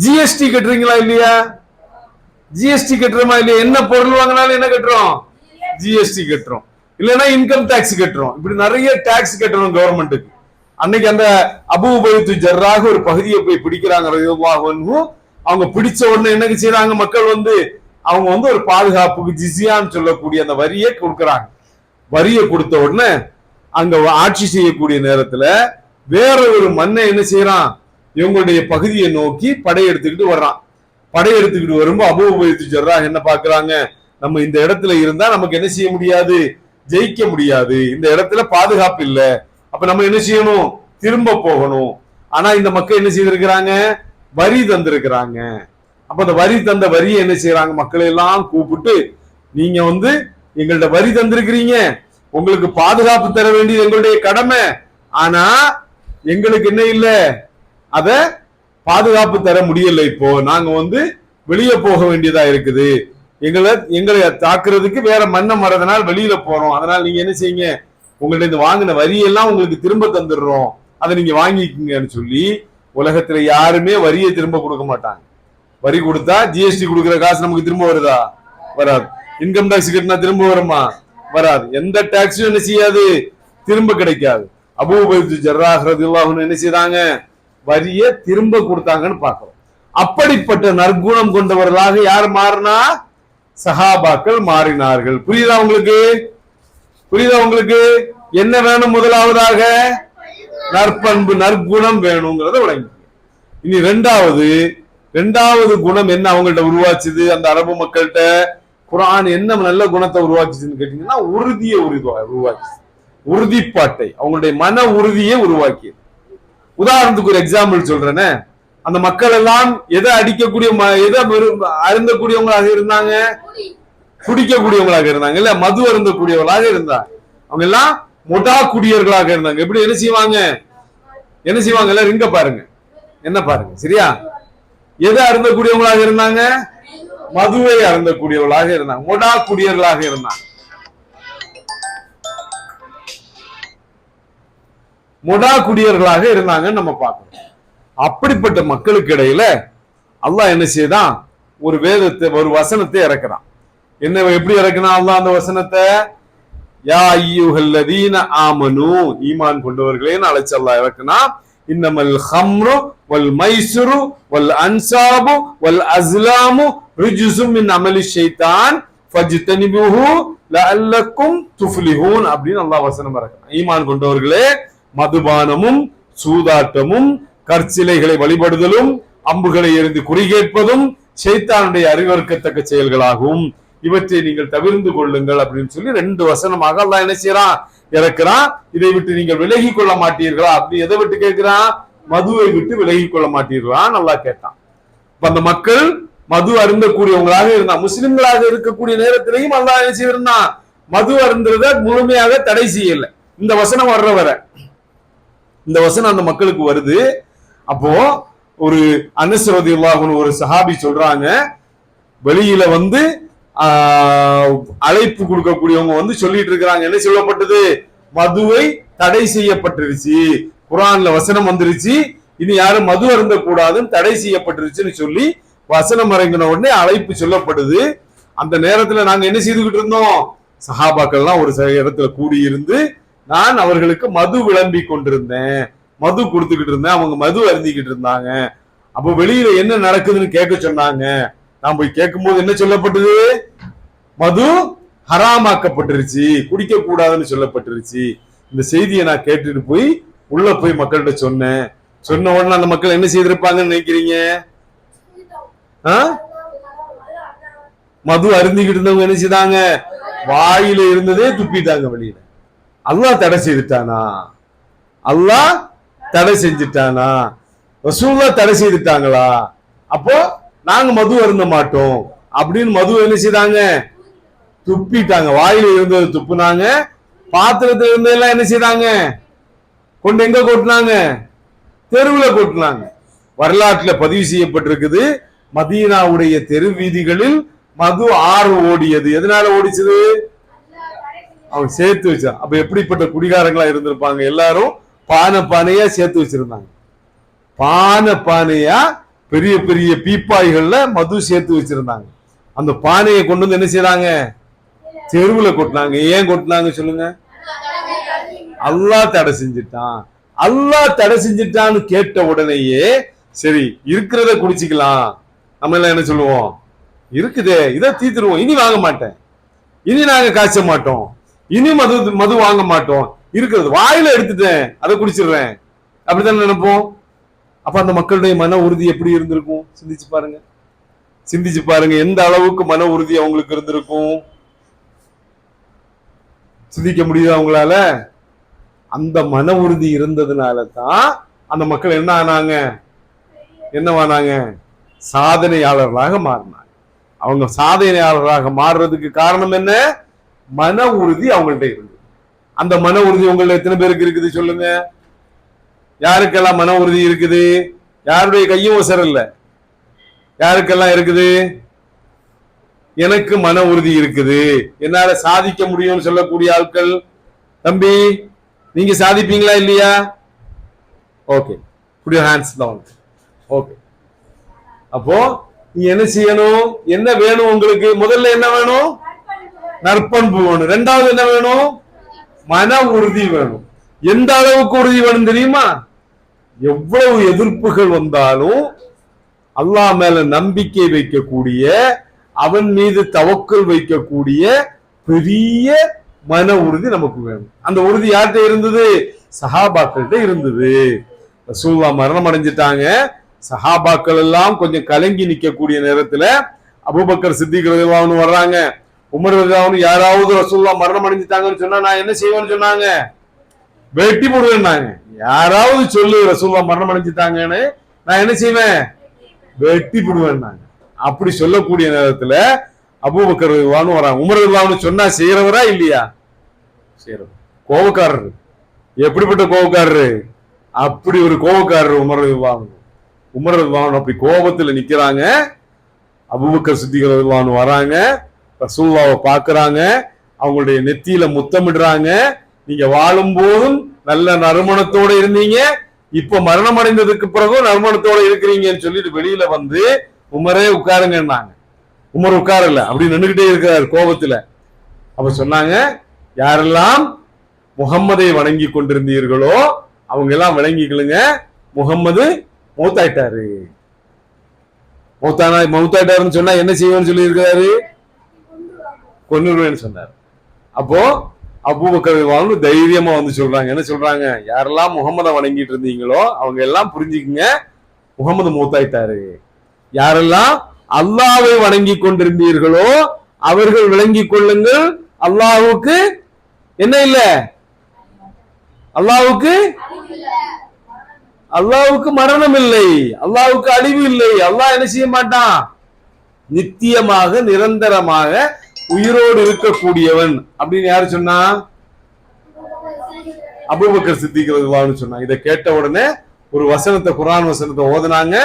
ஜிஎஸ்டி கட்டுறீங்களா இல்லையா? ஜிஎஸ்டி கட்டுறோமா இல்லையா? என்ன பொருள் வாங்கினாலும் என்ன கட்டுறோம்? ஜிஎஸ்டி கட்டுறோம். இல்லைன்னா இன்கம் டாக்ஸ் கட்டுறோம். இப்படி நிறைய டாக்ஸ் கட்டுறோம் கவர்மெண்ட்டுக்கு. அன்னைக்கு அந்த அபூ உபைத் ஜர்ராஹ் ஒரு பகுதியை போய் பிடிக்கிறாங்க ரலியல்லாஹு அன்ஹு. அவங்க பிடிச்ச உடனே என்ன செய்யறாங்க? மக்கள் அவங்க ஒரு பாதுகாப்புக்கு ஜிஸியான்னு சொல்லக்கூடிய அந்த வரியை கொடுக்கறாங்க. வரியை கொடுத்த உடனே அங்க ஆட்சி செய்யக்கூடிய நேரத்துல வேற ஒரு மண்ணை என்ன செய்யறான்? இவங்களுடைய பகுதியை நோக்கி படையெடுத்துக்கிட்டு வர்றான். படையெடுத்துக்கிட்டு வரும்போது அபூ உபைத் ஜர்ராஹ் என்ன பாக்குறாங்க? நம்ம இந்த இடத்துல இருந்தா நமக்கு என்ன செய்ய முடியாது? ஜெயிக்க முடியாது. இந்த இடத்துல பாதுகாப்பு இல்ல. அப்ப நம்ம என்ன செய்யணும்? திரும்ப போகணும். ஆனா இந்த மக்கள் என்ன செய்திருக்கிறாங்க? வரி தந்திருக்கிறாங்க. அப்ப அந்த வரி தந்த வரியை என்ன செய்யறாங்க? மக்களை எல்லாம் கூப்பிட்டு, நீங்க எங்கள்ட்ட வரி தந்திருக்கிறீங்க, உங்களுக்கு பாதுகாப்பு தர வேண்டியது எங்களுடைய கடமை. ஆனா எங்களுக்கு என்ன இல்ல, அத பாதுகாப்பு தர முடியல. இப்போ நாங்க வெளியே போக வேண்டியதா இருக்குது. எங்களை தாக்குறதுக்கு வேற மண்ணை மரதனால் வெளியில போறோம். அதனால நீங்க என்ன செய்யுங்க? உங்கள்ட்ட இந்த வாங்கின வரியெல்லாம் உங்களுக்கு திரும்ப தந்துடுறோம், அதை நீங்க வாங்கிக்கங்கன்னு சொல்லி. உலகத்துல யாருமே வரியை திரும்ப கொடுக்க மாட்டாங்க. வரி கொடுத்தா ஜிஎஸ்டி கொடுக்குற காசு நமக்கு திரும்ப வருதா? வராது. இன்கம் டாக்ஸ் கட்டினா திரும்ப வருமா? வராது. எந்த டாக்ஸும் என்ன செய்யாது? திரும்ப கிடைக்காது. அபூ உபைத் ஜர்ராஹ் ரலியல்லாஹு அன்ஹு என்ன செய்றாங்க? வரியை திரும்ப கொடுத்தாங்கன்னு பார்க்கிறோம். அப்படிப்பட்ட நற்குணம் கொண்டவர்களாக யார் மாறினா? சஹாபாக்கள் மாறினார்கள். புரியுதா உங்களுக்கு? புரியுதா உங்களுக்கு? என்ன வேணும்? முதலாவதாக நற்பண்பு, நற்குணம் வேணுங்கிறத விளங்கி. இனி ரெண்டாவது குணம் என்ன அவங்கள்ட்ட உருவாச்சுது? அந்த அரபு மக்கள்கிட்ட குர்ஆன் என்ன நல்ல குணத்தை உருவாக்குச்சுன்னு கேட்டீங்கன்னா, உறுதியை உருவாச்சு. உறுதிப்பாட்டை, அவங்களுடைய மன உறுதியை உருவாக்கியது. உதாரணத்துக்கு ஒரு எக்ஸாம்பிள் சொல்றேன்னு. அந்த மக்கள் எல்லாம் எதை அடிக்கக்கூடிய, எதை அருந்தக்கூடியவங்களாக இருந்தாங்க? குடிக்கக்கூடியவங்களாக இருந்தாங்க, இல்ல மது அருந்தக்கூடியவர்களாக இருந்தாங்க. அவங்க எல்லாம் மொடா குடியர்களாக இருந்தாங்க. எப்படி என்ன செய்வாங்க? எல்லாரும் இங்க பாருங்க, என்ன பாருங்க, சரியா? எதை அருந்தக்கூடியவங்களாக இருந்தாங்க? மதுவை அருந்தக்கூடியவர்களாக இருந்தாங்க, மொடா குடியர்களாக இருந்தாங்க. மொடா குடியர்களாக இருந்தாங்கன்னு நம்ம பார்க்கணும். அப்படிப்பட்ட மக்களுக்கு இடையில அல்லாஹ் என்ன செய்தான்? ஒரு வேதத்தை, ஒரு வசனத்தை இறக்குறான். என்ன, எப்படி இறக்குறான் அல்லாஹ் அந்த வசனத்தை? யா அய்யுஹல்லதீன ஆமனு, ஈமான் கொண்டவர்களேன்னு அழைச்சு அல்லாஹ் இறக்குனா. இன்னமல் ஹம்ரு வல் மைசுரு வல் அன்சாபு வல் அஸ்லாமு ரிஜ்ஸும் மின் அமலி ஷைத்தான் ஃபஜ்தனிபுஹு லஅல்லக்கும் துஃப்லிஹூன் அப்படின்னு அல்லாஹ் வசனம் இறக்குறான். ஈமான் கொண்டவர்களே, மதுபானமும் சூதாட்டமும் கற்சிலைகளை வழிபடுதலும் அம்புகளை எறிந்து குறிகேட்பதும் ஷைத்தானுடைய அறிவறுக்கத்தக்க செயல்களாகும். இவற்றை நீங்கள் தவிர்த்து கொள்ளுங்கள் அப்படின்னு சொல்லி 2 வசனமாக அல்லாஹ் என்ன செய்யறான்? இறக்குறான். இதை விட்டு நீங்கள் விலகி கொள்ள மாட்டீர்களா? அப்படி எதை விட்டு கேட்கிறான்? மதுவை விட்டு விலகி கொள்ள மாட்டீர்களான்னு அல்லாஹ் கேட்டான். இப்ப அந்த மக்கள் மது அருந்தக்கூடியவங்களாக இருந்தான். முஸ்லிம்களாக இருக்கக்கூடிய நேரத்திலையும் அல்லாஹ் என்ன செய்யறான்? மது அருந்துறத முழுமையாக தடை செய்யல. இந்த வசனம் வர்ற வர இந்த வசனம் அந்த மக்களுக்கு வருது. அப்போ ஒரு அனஸ் ரலியல்லாஹு அன்ஹு ஒரு சஹாபி சொல்றாங்க, வெளியில அழைப்பு கொடுக்கக்கூடியவங்க சொல்லிட்டு இருக்கிறாங்க. என்ன சொல்லப்பட்டது? மதுவை தடை செய்யப்பட்டிருச்சு, குர்ஆன்ல வசனம் வந்துருச்சு, இனி யாரும் மது அருந்த கூடாதுன்னு தடை செய்யப்பட்டிருச்சுன்னு சொல்லி வசனம் இறங்கின உடனே அழைப்பு சொல்லப்படுது. அந்த நேரத்துல நாங்க என்ன செய்துகிட்டு இருந்தோம்? சஹாபாக்கள்லாம் ஒரு இடத்துல கூடியிருந்து நான் அவர்களுக்கு மது விளம்பி கொண்டிருந்தேன், மது கொடுத்துக்கிட்டு இருந்தேன். அவங்க மது அருந்திக்கிட்டு இருந்தாங்க. அப்போ வெளியில என்ன நடக்குதுன்னு கேட்க சொன்னாங்க. நான் போய் கேட்கும் போது என்ன சொல்லப்பட்டது? மது ஹராமாக்கப்பட்டிருச்சு, குடிக்க கூடாதுன்னு சொல்லப்பட்டிருச்சு. இந்த செய்தியை நான் கேட்டுட்டு போய் உள்ள போய் மக்கள்கிட்ட சொன்னேன். சொன்ன உடனே அந்த மக்கள் என்ன செய்திருப்பாங்கன்னு நினைக்கிறீங்க? மது அருந்திக்கிட்டு இருந்தவங்க என்ன செய்தாங்க? வாயில இருந்ததே துப்பிட்டாங்க வெளியில. அல்லாஹ் தடை செய்துட்டானா? அல்லாஹ் தடை செஞ்சுட்டானா? ரசூலுல்லாஹ் தடை செய்துட்டாங்களா? அப்போ நாங்க மது அருந்த மாட்டோம் அப்படின்னு மது என்ன செய்தாங்க? துப்பிட்டாங்க. வாயில இருந்தது துப்புனாங்க. பாத்திரத்துல இருந்ததெல்லாம் என்ன செய்தாங்க? கொண்டு எங்க கொட்டினாங்க? தெருவுல கொட்டினாங்க. வரலாற்றுல பதிவு செய்யப்பட்டிருக்குது, மதீனாவுடைய தெரு வீதிகளில் மது ஆறு ஓடியது. எதனால ஓடிச்சது? அவங்க சேர்த்து வச்சா. அப்ப எப்படிப்பட்ட குடிகாரங்களா இருந்திருப்பாங்க? எல்லாரும் பானையா சேர்த்து வச்சிருந்தாங்க. பானையா பெரிய பெரிய பீப்பாய்கள்ல மது சேர்த்து வச்சிருந்தாங்க. அந்த பானையை கொண்டு வந்து என்ன செய்யறாங்க, தெருவுல கொட்டினாங்க. ஏன் கொட்டினாங்க சொல்லுங்க? அல்லாஹ் தடை செஞ்சுட்டான். அல்லாஹ் தடை செஞ்சுட்டான்னு கேட்ட உடனேயே சரி இருக்கிறத குடிச்சுக்கலாம். நம்ம எல்லாம் என்ன சொல்லுவோம், இருக்குதே இதை தீத்துருவோம், இனி வாங்க மாட்டேன், இனி நாங்க காய்ச்ச மாட்டோம், இனி மது வாங்க மாட்டோம், இருக்கிறது வாயில எடுத்துட்டேன் அதை குடிச்சிடுறேன், அப்படித்தான் நினைப்போம். அப்ப அந்த மக்களுடைய மன உறுதி எப்படி இருந்திருக்கும் சிந்திச்சு பாருங்க. சிந்திச்சு பாருங்க எந்த அளவுக்கு மன உறுதி அவங்களுக்கு இருந்திருக்கும். சிந்திக்க முடியுதா அவங்களால? அந்த மன உறுதி இருந்ததுனால தான் அந்த மக்கள் என்ன ஆனாங்க, என்னவானாங்க, சாதனையாளர்களாக மாறினாங்க. அவங்க சாதனையாளராக மாறுறதுக்கு காரணம் என்ன? மன உறுதி அவங்கள்ட்ட இருந்தது. அந்த மன உறுதி உங்கள்ட்ட எத்தனை பேருக்கு இருக்குது சொல்லுங்க? யாருக்கெல்லாம் மன உறுதி இருக்குது? யாருடைய கையும் ஒசரல்ல. யாருக்கெல்லாம் இருக்குது? எனக்கு மன உறுதி இருக்குது, என்னால சாதிக்க முடியும்னு சொல்லக்கூடிய ஆட்கள். தம்பி நீங்க சாதிப்பீங்களா இல்லையா? Okay, put your hands down. Okay, அப்போ நீங்க என்ன செய்யணும்? என்ன வேணும் உங்களுக்கு? முதல்ல என்ன வேணும்? நற்பண்பு வேணும். ரெண்டாவது என்ன வேணும்? மன உறுதி வேணும். எந்த அளவுக்கு உறுதி வேணும் தெரியுமா? எவ்வளவு எதிர்ப்புகள் வந்தாலும் அல்லாஹ் மேல நம்பிக்கை வைக்கக்கூடிய, அவன் மீது தவக்கல் வைக்கக்கூடிய பெரிய மன உறுதி நமக்கு வேணும். அந்த உறுதி யார்கிட்ட இருந்தது? சஹாபாக்கள்கிட்ட இருந்தது. ரசூலுல்லாஹ் மரணம் அடைஞ்சிட்டாங்க. சஹாபாக்கள் எல்லாம் கொஞ்சம் கலங்கி நிக்கக்கூடிய நேரத்துல அபூபக்கர் சித்திக் ரலியல்லாஹு அன்ஹு வர்றாங்க. உமர் ரலியல்லாஹு அன்ஹு யாராவது ரசூலுல்லாஹ் மரணம் அடைஞ்சிட்டாங்கன்னு சொன்னா நான் என்ன செய்வேன்னு சொன்னாங்க? வெட்டி போடுவேன்னாங்க. யாராவது சொல்லு ரசூலுல்லாஹ் மரணம் அடைஞ்சிட்டாங்கன்னு, நான் என்ன செய்வேன்? வெட்டி போடுவேன்னாங்க. அப்படி சொல்லக்கூடிய நேரத்துல அபூபக்கர் ரலியல்லாஹு அன்ஹு வராங்க. உமர் ரலியல்லாஹு அன்ஹு சொன்னா செய்யறவரா இல்லையா? செய்யறவர். கோபக்காரர். எப்படிப்பட்ட கோபக்காரரு? அப்படி ஒரு கோபக்காரர் உமர் ரலியல்லாஹு அன்ஹு. உமர் ரலியல்லாஹு அன்ஹு அப்படி கோபத்துல நிக்கிறாங்க. அபூபக்கர் சித்திக் ரலியல்லாஹு அன்ஹு வராங்க, ரசூலுல்லாஹ்வை பாக்குறாங்க, அவங்களுடைய நெத்தியில முத்தமிடுறாங்க. நீங்க வாழும் போதும் நல்ல நறுமணத்தோட இருந்தீங்க, இப்ப மரணம் அடைந்ததுக்கு பிறகும் நறுமணத்தோட இருக்கிறீங்கன்னு சொல்லிட்டு வெளியில வந்து உமரே உட்காருங்கன்னாங்க. உமர் உட்காரல, அப்படி நின்றுகிட்டே இருக்கிறார் கோபத்துல. அப்ப சொன்னாங்க, யாரெல்லாம் முகம்மதை வணங்கி கொண்டிருந்தீர்களோ அவங்க எல்லாம் விளங்கிக்கலுங்க, முகம்மது மௌத்தாயிட்டாரு. மௌத்தாயிட்டாருன்னு சொன்னா என்ன செய்வேன்னு சொல்லி இருக்கிறாரு? கொன்னுருவேன்னு சொன்னார். அப்போ அபூபக்கர் ரலியல்லாஹு தைரியமா வந்து சொல்றாங்க. என்ன சொல்றாங்க? யாரெல்லாம் முகம்மதை வணங்கிட்டு இருந்தீங்களோ அவங்க எல்லாம் புரிஞ்சுக்குங்க, முகம்மது மௌத்தாயிட்டாரு. யாரெல்லாம் அல்லாஹ்வை வணங்கி கொண்டிருந்தீர்களோ அவர்கள் விளங்கிக் கொள்ளுங்கள், அல்லாஹ்வுக்கு என்ன இல்ல? அல்லாஹ்வுக்கு மரணம் இல்லை, அல்லாஹ்வுக்கு அழிவு இல்லை. அல்லாஹ் என்ன செய்ய மாட்டான்? நித்தியமாக நிரந்தரமாக உயிரோடு இருக்கக்கூடியவன் அப்படின்னு யாரு சொன்னா? அபூபக்கர் சித்திக் ரலியல்லாஹு அன்ஹு சொன்னா. இதை கேட்ட உடனே ஒரு வசனத்தை, குர்ஆன் வசனத்தை ஓதுனாங்க.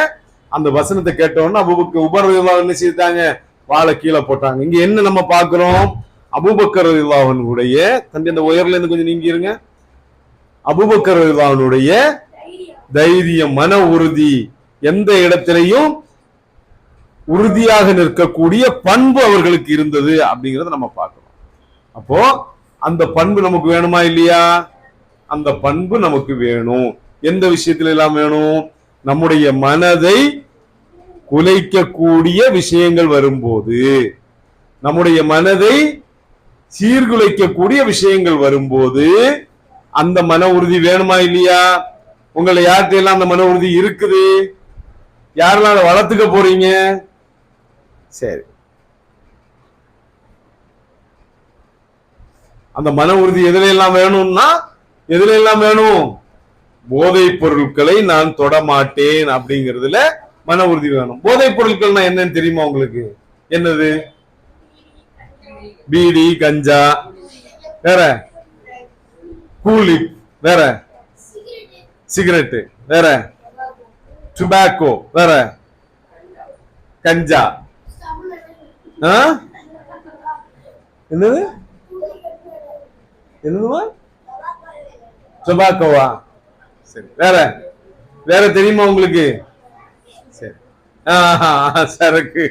அந்த வசனத்தை கேட்ட உடனே அபூபக்கர் உமர் ரலியல்லாஹு அன்ஹு என்ன செய்தாங்க? வாளை கீழே போட்டாங்க. இங்க என்ன நம்ம பார்க்கிறோம்? அபூபக்கர் ரலியல்லாஹு அன்ஹுடைய தம்பி அந்த உயர்ல இருந்து கொஞ்சம் நீங்க இருங்க. அபூபக்கர் ரலியல்லாஹு அன்ஹுடைய தைரியம், மன உறுதி, எந்த இடத்திலையும் உறுதியாக நிற்கக்கூடிய பண்பு அவர்களுக்கு இருந்தது அப்படிங்கறத நம்ம பார்க்கிறோம். அப்போ அந்த பண்பு நமக்கு வேணுமா இல்லையா? அந்த பண்பு நமக்கு வேணும். எந்த விஷயத்துல எல்லாம் வேணும்? நம்முடைய மனதை குலைக்கக்கூடிய விஷயங்கள் வரும்போது, நம்முடைய மனதை சீர்குலைக்கக்கூடிய விஷயங்கள் வரும்போது அந்த மன உறுதி வேணுமா இல்லையா? உங்களை யார்கிட்ட எல்லாம் அந்த மன உறுதி இருக்குது? யாரெல்லாம் அதை வளர்த்துக்க போறீங்க? சரி, அந்த மன உறுதி எதுல எல்லாம் வேணும்னா, எதுல எல்லாம் வேணும்? போதைப் பொருட்களை நான் தொட மாட்டேன் அப்படிங்கிறதுல மன உறுதி வேணும். போதைப் பொருட்கள்னா என்னன்னு தெரியுமா உங்களுக்கு? என்னது? பீடி, கஞ்சா, வேற கூலிப், வேற சிகரெட்டு, வேற டுபாக்கோ, வேற கஞ்சா, என்னது என்னதுமா? டொபாக்கோவா? சரி, வேற வேற தெரியுமா உங்களுக்கு? சரி, சரக்கு.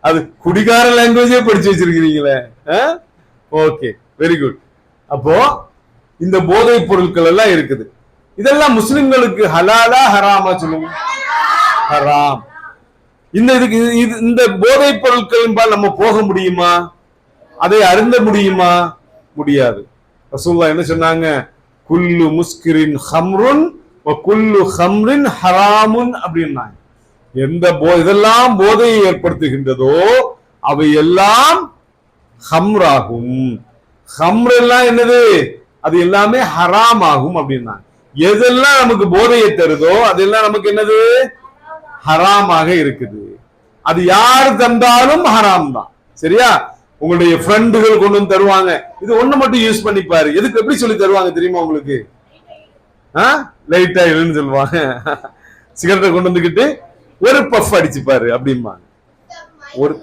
அது குடிகார லாங்குவேஜே படிச்சு வச்சிருக்கிறீங்களே. Okay, very good. அப்போ இந்த போதைப் பொருட்கள் எல்லாம் இருக்குது. இதெல்லாம் முஸ்லிம்களுக்கு ஹலாலா ஹராமா சொல்லுங்க? ஹராம். இந்த போதைப் பொருட்கள் நம்ம போக முடியுமா? அதை அருந்த முடியுமா? முடியாது. ரசூலுல்லாஹ் என்ன சொன்னாங்க? குல்லு முஸ்கிரின் ஹம்ருன் வ குல்லு ஹம்ரின் ஹராமுன் அப்படின்னாங்க. இதெல்லாம் போதையை ஏற்படுத்துகின்றதோ அவை எல்லாம் ஹம்ராகும். ஹம்ர் எல்லாம் என்னது? அது எல்லாமே ஹராம் ஆகும் அப்படின்னாங்க. எதெல்லாம் நமக்கு போதையை தருதோ அதெல்லாம் நமக்கு என்னது? ஹராமாக இருக்குது. அது யாரு தந்தாலும் ஹராம் தான். சரியா? உங்களுடைய ஃப்ரெண்டுகள் கொண்டு வந்து தருவாங்க, இது ஒண்ணு மட்டும் யூஸ் பண்ணிப்பாரு. எதுக்கு எப்படி சொல்லி தருவாங்க தெரியுமா உங்களுக்கு? லைட்டா இல்லைன்னு சொல்லுவாங்க. சிகரெட்டை கொண்டு வந்துகிட்டு ஒரு பஃப் அடிச்சுப்பாரு அப்படிம்பாங்க. ஒரு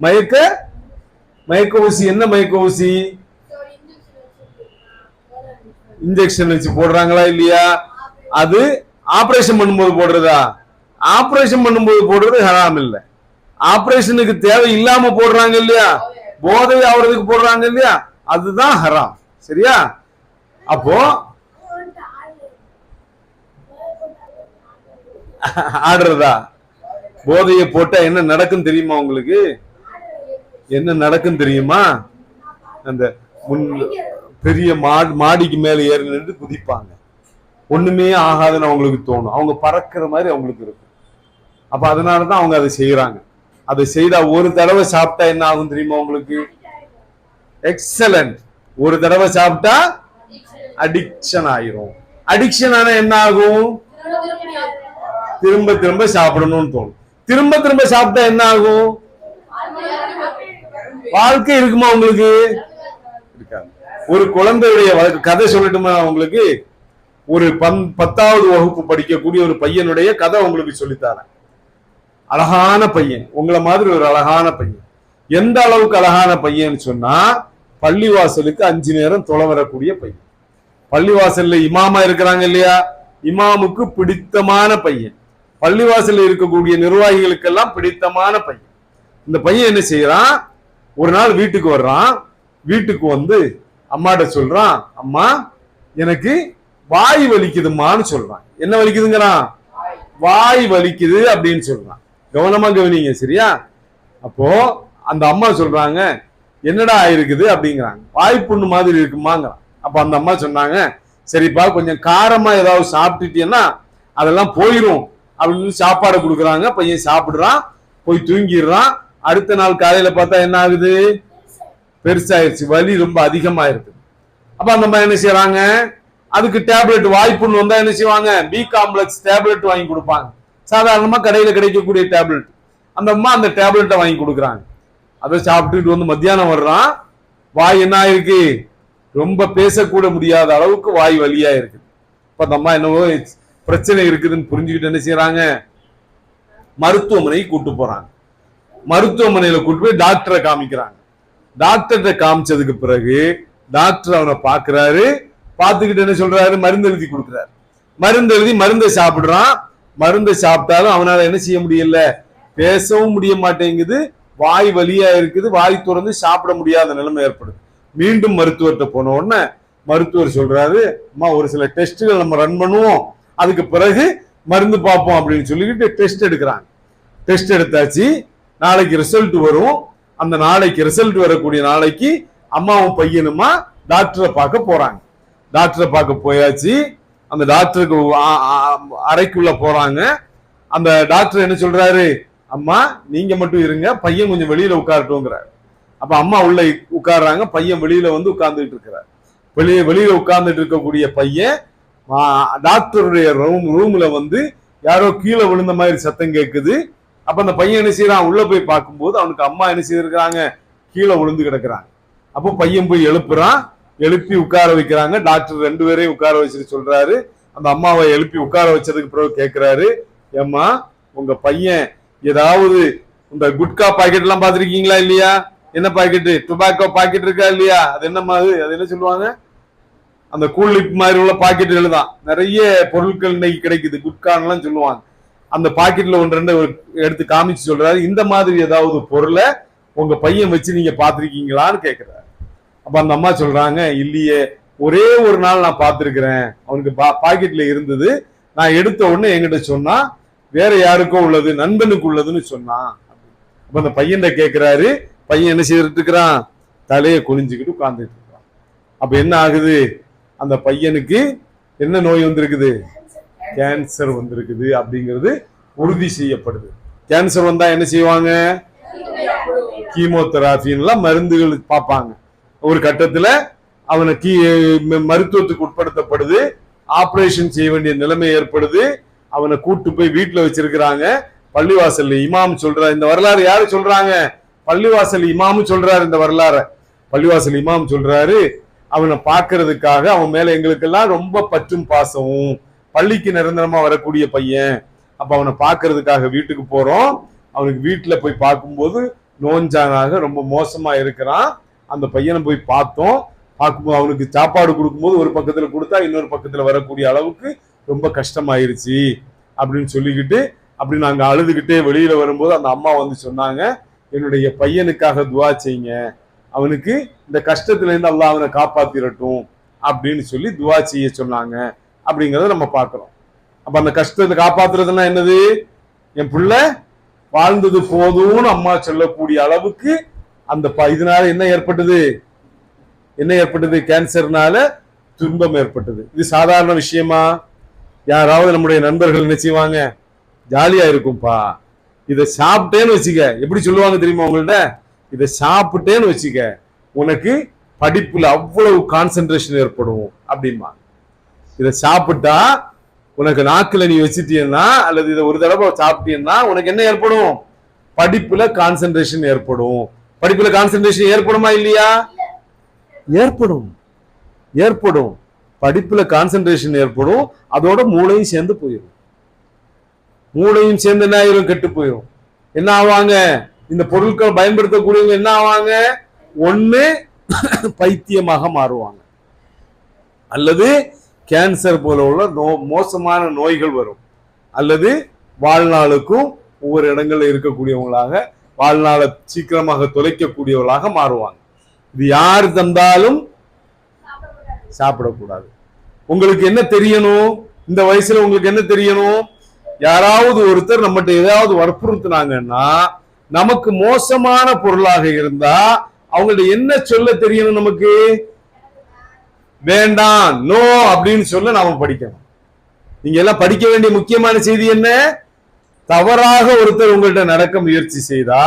மயக்க ஊசி. என்ன மயக்க ஊசி? இன்ஜெக்ஷன் வச்சு போடுறாங்களா இல்லையா? அது ஆபரேஷன் பண்ணும்போது போடுறதா? ஆபரேஷன் பண்ணும்போது போடுறது ஹராம் இல்ல. ஆபரேஷனுக்கு தேவை இல்லாம போடுறாங்க இல்லையா? போதை ஆவறதுக்கு போடுறாங்க இல்லையா? அதுதான் ஹராம். சரியா? அப்போ ஆடுறதா? போதையை போட்டா என்ன நடக்கும் தெரியுமா உங்களுக்கு? என்ன நடக்கும் தெரியுமா? அந்த பெரிய மாடிக்கு மேல ஏறி நின்று குதிப்பாங்க. ஒண்ணுமே ஆகாதுன்னு அவங்களுக்கு தோணும். அவங்க பறக்கிற மாதிரி அவங்களுக்கு இருக்கும். அப்ப அதனாலதான் அவங்க அதை செய்யறாங்க. அதை செய்தா ஒரு தடவை சாப்பிட்டா என்ன ஆகும் தெரியுமா உங்களுக்கு? எக்ஸலண்ட். ஒரு தடவை சாப்பிட்டா அடிக்ஷன் ஆயிரும். அடிக்ஷன் ஆனா என்ன ஆகும்? திரும்ப திரும்ப சாப்பிடணும்னு தோணும். திரும்ப திரும்ப சாப்பிட்டா என்ன ஆகும்? வாழ்க்கை இருக்குமா உங்களுக்கு? இருக்காது. ஒரு குழந்தையுடைய கதை சொல்லட்டுமா உங்களுக்கு? ஒரு 10வது வகுப்பு படிக்கக்கூடிய ஒரு பையனுடைய கதை உங்களுக்கு சொல்லித்தாரேன். அழகான பையன், உங்களை மாதிரி ஒரு அழகான பையன். எந்த அளவுக்கு அழகான பையன் சொன்னா, பள்ளிவாசலுக்கு 5 நேரம் தொலை வரக்கூடிய பையன். பள்ளிவாசல்ல இமாமா இருக்கிறாங்க இல்லையா? இமாமுக்கு பிடித்தமான பையன். பள்ளிவாசல்ல இருக்கக்கூடிய நிர்வாகிகளுக்கெல்லாம் பிடித்தமான பையன். இந்த பையன் என்ன செய்யறான்? ஒரு நாள் வீட்டுக்கு வர்றான். வீட்டுக்கு வந்து அம்மாட்ட சொல்றான், அம்மா எனக்கு வாய் வலிக்குதுமான்னு சொல்றான். என்ன வலிக்குதுங்கிறான்? வாய் வலிக்குது அப்படின்னு சொல்றான். கவனமா கவனிங்க, சரியா? அப்போ அந்த அம்மா சொல்றாங்க, என்னடா ஆயிருக்குது அப்படிங்கிறாங்க. வாய்ப்புண்ணு மாதிரி இருக்குமாங்கிறான். அப்ப அந்த அம்மா சொன்னாங்க, சரிப்பா கொஞ்சம் காரமா ஏதாவது சாப்பிட்டுட்டீங்கன்னா அதெல்லாம் போயிரும் அப்படின்னு சாப்பாடு கொடுக்குறாங்க. பையன் சாப்பிடுறான், போய் தூங்கிடுறான். அடுத்த நாள் காலையில பார்த்தா என்ன ஆகுது? பெருசாயிருச்சு, வலி ரொம்ப அதிகமாயிருது. அப்ப அந்த அம்மா என்ன செய்யறாங்க? அதுக்கு டேப்லெட், வாய்ப்புன்னு வந்தா என்ன செய்வாங்க? பி காம்ப்ளெக்ஸ் டேப்லெட் வாங்கி கொடுப்பாங்க. சாதாரணமா கடையில கிடைக்கக்கூடிய டேப்லெட். அந்த அம்மா அந்த டேப்லெட்டை வாங்கி கொடுக்குறாங்க. அதை சாப்பிட்டுட்டு வந்து மத்தியானம் வர்றான். வாய் என்ன ஆயிருக்கு? ரொம்ப பேசக்கூட முடியாத அளவுக்கு வாய் வலியா இருக்கு. இப்ப அந்த அம்மா என்னவோ பிரச்சனை இருக்குதுன்னு புரிஞ்சுக்கிட்டு என்ன செய்யறாங்க? மருத்துவமனைக்கு கூட்டு போறாங்க. மருத்துவமனையில கூட்டு போய் டாக்டரை காமிக்கிறாங்க. டாக்டர்கிட்ட காமிச்சதுக்கு பிறகு டாக்டர் அவனை பாக்குறாரு. பார்த்துக்கிட்டு என்ன சொல்றாரு? மருந்து எழுதி கொடுக்குறாரு. மருந்து எழுதி மருந்தை சாப்பிடுறான். மருந்தை சாப்பிட்டாலும் அவனால என்ன செய்ய முடியல? பேசவும் முடிய மாட்டேங்குது. வாய் வலியா இருக்குது. வாய் திறந்து சாப்பிட முடியாத நிலைமை ஏற்படுது. மீண்டும் மருத்துவர்கிட்ட போன உடனே மருத்துவர் சொல்றாரு, அம்மா ஒரு சில டெஸ்ட்கள் நம்ம ரன் பண்ணுவோம், அதுக்கு பிறகு மருந்து பார்ப்போம் அப்படின்னு சொல்லிக்கிட்டு டெஸ்ட் எடுக்கிறாங்க. டெஸ்ட் எடுத்தாச்சு, நாளைக்கு ரிசல்ட் வரும். அந்த நாளைக்கு ரிசல்ட் வரக்கூடிய நாளைக்கு அம்மாவும் பையனுமா டாக்டரை பார்க்க போறாங்க. டாக்டரை பார்க்க போயாச்சு. அந்த டாக்டருக்கு அறைக்குள்ள போறாங்க. அந்த டாக்டர் என்ன சொல்றாரு? அம்மா நீங்க மட்டும் இருங்க, பையன் கொஞ்சம் வெளியில உட்காரட்டும்ங்கிறாரு. அப்ப அம்மா உள்ள உட்கார்றாங்க, பையன் வெளியில வந்து உட்கார்ந்துட்டு இருக்கிறார். வெளியில உட்கார்ந்துட்டு இருக்கக்கூடிய பையன் டாக்டருடைய ரூம்ல வந்து யாரோ கீழே விழுந்த மாதிரி சத்தம் கேட்குது. அப்ப அந்த பையன் என்ன செய்யறான்? உள்ள போய் பார்க்கும்போது அவனுக்கு அம்மா என்ன செய்திருக்கிறாங்க? கீழே விழுந்து கிடக்குறாங்க. அப்போ பையன் போய் எழுப்புறான். எழுப்பி உட்கார வைக்கிறாங்க. டாக்டர் 2 பேரையும் உட்கார வச்சுட்டு சொல்றாரு. அந்த அம்மாவை எழுப்பி உட்கார வச்சதுக்கு பிறகு கேட்கிறாரு, ஏம்மா உங்க பையன் ஏதாவது இந்த குட்கா பாக்கெட் எல்லாம் பாத்திருக்கீங்களா இல்லையா? என்ன பாக்கெட்டு? டுபாக்கோ பாக்கெட் இருக்கா இல்லையா? அது என்னம்மா? அது என்ன சொல்லுவாங்க? அந்த கூலிப் மாதிரி உள்ள பாக்கெட்டுகள் தான் நிறைய பொருட்கள் இன்னைக்கு கிடைக்குது, குட்கான்லாம் சொல்லுவாங்க. அந்த பாக்கெட்ல ஒன்று ரெண்டு எடுத்து காமிச்சு சொல்றாரு, இந்த மாதிரி ஏதாவது பொருளை உங்க பையன் வச்சு நீங்க பாத்திருக்கீங்களான்னு கேட்கிறாரு. அப்ப அந்த அம்மா சொல்றாங்க, இல்லையே, ஒரே ஒரு நாள் நான் பார்த்திருக்கிறேன், அவனுக்கு பாக்கெட்ல இருந்தது, நான் எடுத்த உடனே என்கிட்ட சொன்னா வேற யாருக்கோ உள்ளது, நண்பனுக்கு உள்ளதுன்னு சொன்னான். அப்ப அந்த பையன் கேட்கிறாரு, பையன் என்ன செய்துட்டு இருக்கிறான், தலையை குனிஞ்சுக்கிட்டு உட்கார்ந்துட்டு இருக்கிறான். அப்ப என்ன ஆகுது, அந்த பையனுக்கு என்ன நோய் வந்திருக்குது, கேன்சர் வந்திருக்குது அப்படிங்கிறது உறுதி செய்யப்படுது. கேன்சர் வந்தா என்ன செய்வாங்க, கீமோதெராபின்லாம் மருந்துகள் பார்ப்பாங்க. ஒரு கட்டத்துல அவனை மருத்துவத்துக்கு உட்படுத்தப்படுது, ஆபரேஷன் செய்ய வேண்டிய நிலைமை ஏற்படுது. அவனை கூட்டு போய் வீட்டுல வச்சிருக்கிறாங்க. பள்ளிவாசல் இமாம் சொல்றாரு, இந்த வரலாறு யாரு சொல்றாங்க, பள்ளிவாசல் இமாம் சொல்றாரு. இந்த வரலாறு பள்ளிவாசல் இமாம் சொல்றாரு, அவனை பார்க்கறதுக்காக அவன் மேல எங்களுக்கெல்லாம் ரொம்ப பற்றும் பாசமும், பள்ளிக்கு நிரந்தரமா வரக்கூடிய பையன். அப்ப அவனை பார்க்கறதுக்காக வீட்டுக்கு போறோம். அவனுக்கு வீட்டுல போய் பார்க்கும்போது நோஞ்சானாக ரொம்ப மோசமா இருக்கிறான். அந்த பையனை போய் பார்த்தோம். பார்க்கும்போது அவனுக்கு சாப்பாடு கொடுக்கும்போது ஒரு பக்கத்துல கொடுத்தா இன்னொரு பக்கத்துல வரக்கூடிய அளவுக்கு ரொம்ப கஷ்டமாயிருச்சு அப்படின்னு சொல்லிக்கிட்டு அப்படி நாங்க அழுதுகிட்டே வெளியில வரும்போது அந்த அம்மா வந்து சொன்னாங்க, என்னுடைய பையனுக்காக துவா செய்யுங்க, அவனுக்கு இந்த கஷ்டத்துல இருந்து அல்லாஹ் அவனை காப்பாத்திரட்டும் அப்படின்னு சொல்லி துவா செய்ய சொன்னாங்க அப்படிங்கறத நம்ம பார்க்கிறோம். அப்ப அந்த கஷ்டத்தை காப்பாத்துறதுன்னா என்னது, என் பிள்ளை வாழ்ந்தது போதும்னு அம்மா சொல்லக்கூடிய அளவுக்கு அந்த இதனால என்ன ஏற்பட்டது, என்ன ஏற்பட்டது, கேன்சர்னால துன்பம் ஏற்பட்டது. இது சாதாரண விஷயமா? யாராவது நம்முடைய நண்பர்கள் என்ன செய்வாங்க, ஜாலியா இருக்கும்பா, இதை சாப்பிட்டேன்னு வச்சுக்க, எப்படி சொல்லுவாங்க தெரியுமா உங்கள்ட்ட, இதை சாப்பிட்டேன்னு வச்சுக்க உனக்கு படிப்புல அவ்வளவு கான்சென்ட்ரேஷன் ஏற்படும் அப்படிமா. இதை சாப்பிட்டா உனக்கு நாக்குல நீ வச்சுட்டீன்னா அல்லது இதை ஒரு தடவை சாப்பிட்டீங்கன்னா உனக்கு என்ன ஏற்படும், படிப்புல கான்சென்ட்ரேஷன் ஏற்படும். படிப்புல கான்சென்ட்ரேஷன் ஏற்படுமா இல்லையா? ஏற்படும், ஏற்படும். படிப்புல கான்சென்ட்ரேஷன் ஏற்படும், அதோட மூளையும் சேர்ந்து போயிடும். மூளையும் சேர்ந்து என்ன ஆயிரும், கெட்டு போயிடும். என்ன ஆவாங்க, இந்த பொருட்களை பயன்படுத்தக்கூடியவங்க என்ன ஆவாங்க, ஒண்ணு பைத்தியமாக மாறுவாங்க, அல்லது கேன்சர் போல உள்ள மோசமான நோய்கள் வரும், அல்லது வாழ்நாளுக்கும் ஒவ்வொரு இடங்கள்ல இருக்கக்கூடியவங்களாக வாழ்நாளை சீக்கிரமாக தொலைக்கக்கூடியவர்களாக மாறுவாங்க. இது யார் தந்தாலும் சாப்பிடக்கூடாது. உங்களுக்கு என்ன தெரியணும், இந்த வயசுல உங்களுக்கு என்ன தெரியணும், யாராவது ஒருத்தர் நம்மகிட்ட ஏதாவது வற்புறுத்தினாங்கன்னா நமக்கு மோசமான பொருளாக இருந்தா அவங்கள்ட்ட என்ன சொல்ல தெரியணும், நமக்கு வேண்டாம், நோ அப்படின்னு சொல்ல நாம படிக்கணும். நீங்க எல்லாம் படிக்க வேண்டிய முக்கியமான செய்தி என்ன, தவறாக ஒருத்தர் உங்கள்கிட்ட நடக்க முயற்சி செய்தா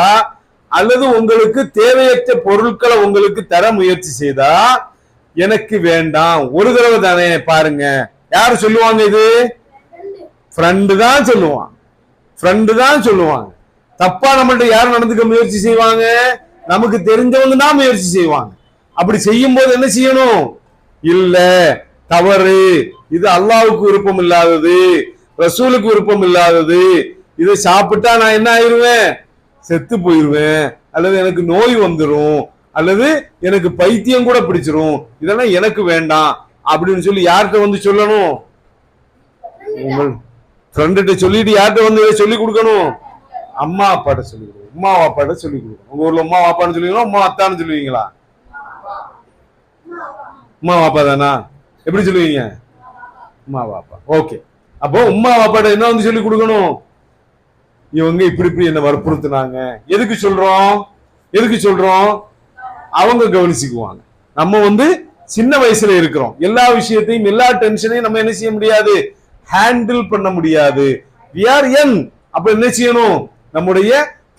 அல்லது உங்களுக்கு தேவையற்ற பொருட்களை உங்களுக்கு தர முயற்சி செய்தா எனக்கு வேண்டாம், ஒரு தடவை தானே பாருங்க. யாரு சொல்லுவாங்க, இது ஃப்ரெண்டு தான் சொல்லுவான், ஃப்ரெண்டு தான் சொல்லுவாங்க. தப்பா நம்மள்ட்ட யாரும் நடந்துக்க முயற்சி செய்வாங்க, நமக்கு தெரிஞ்சவங்க தான் முயற்சி செய்வாங்க. அப்படி செய்யும் போது என்ன செய்யணும், இல்ல தவறு, இது அல்லாஹ்வுக்கு விருப்பம் இல்லாதது, ரசூலுக்கு விருப்பம் இல்லாதது, இதை சாப்பிட்டா நான் என்ன ஆயிருவேன், செத்து போயிருவேன், அல்லது எனக்கு நோய் வந்துடும், அல்லது எனக்கு பைத்தியம் கூட பிடிச்சிரும், இதெல்லாம் எனக்கு வேண்டாம் அப்படின்னு சொல்லி யார்கிட்ட வந்து சொல்லணும், உங்கள் ஃப்ரெண்ட சொல்லிட்டு யார்கிட்ட வந்து சொல்லி கொடுக்கணும், அம்மா அப்பாட்ட சொல்லி கொடுக்கணும், அம்மா அப்பாட்ட சொல்லி கொடுக்கணும். உங்க ஊர்ல அம்மா அப்பான்னு சொல்லுவீங்களா, அம்மா அத்தான்னு சொல்லுவீங்களா? அம்மா பாப்பா தானா, எப்படி சொல்லுவீங்க, அம்மா பாப்பா. ஓகே, அப்போ அம்மா பாப்பாட்ட என்ன வந்து சொல்லி கொடுக்கணும், இவங்க இப்படி இப்படி என்ன வற்புறுத்தினாங்க, எதுக்கு சொல்றோம், எதுக்கு சொல்றோம், அவங்க கவனிச்சுக்குவாங்க. நம்ம வந்து சின்ன வயசுல இருக்கிறோம், எல்லா விஷயத்தையும் எல்லா டென்ஷனையும் நம்ம என்ன செய்ய முடியாது, ஹேண்டில் பண்ண முடியாது. we are young. அப்ப என்ன செய்யணும், நம்முடைய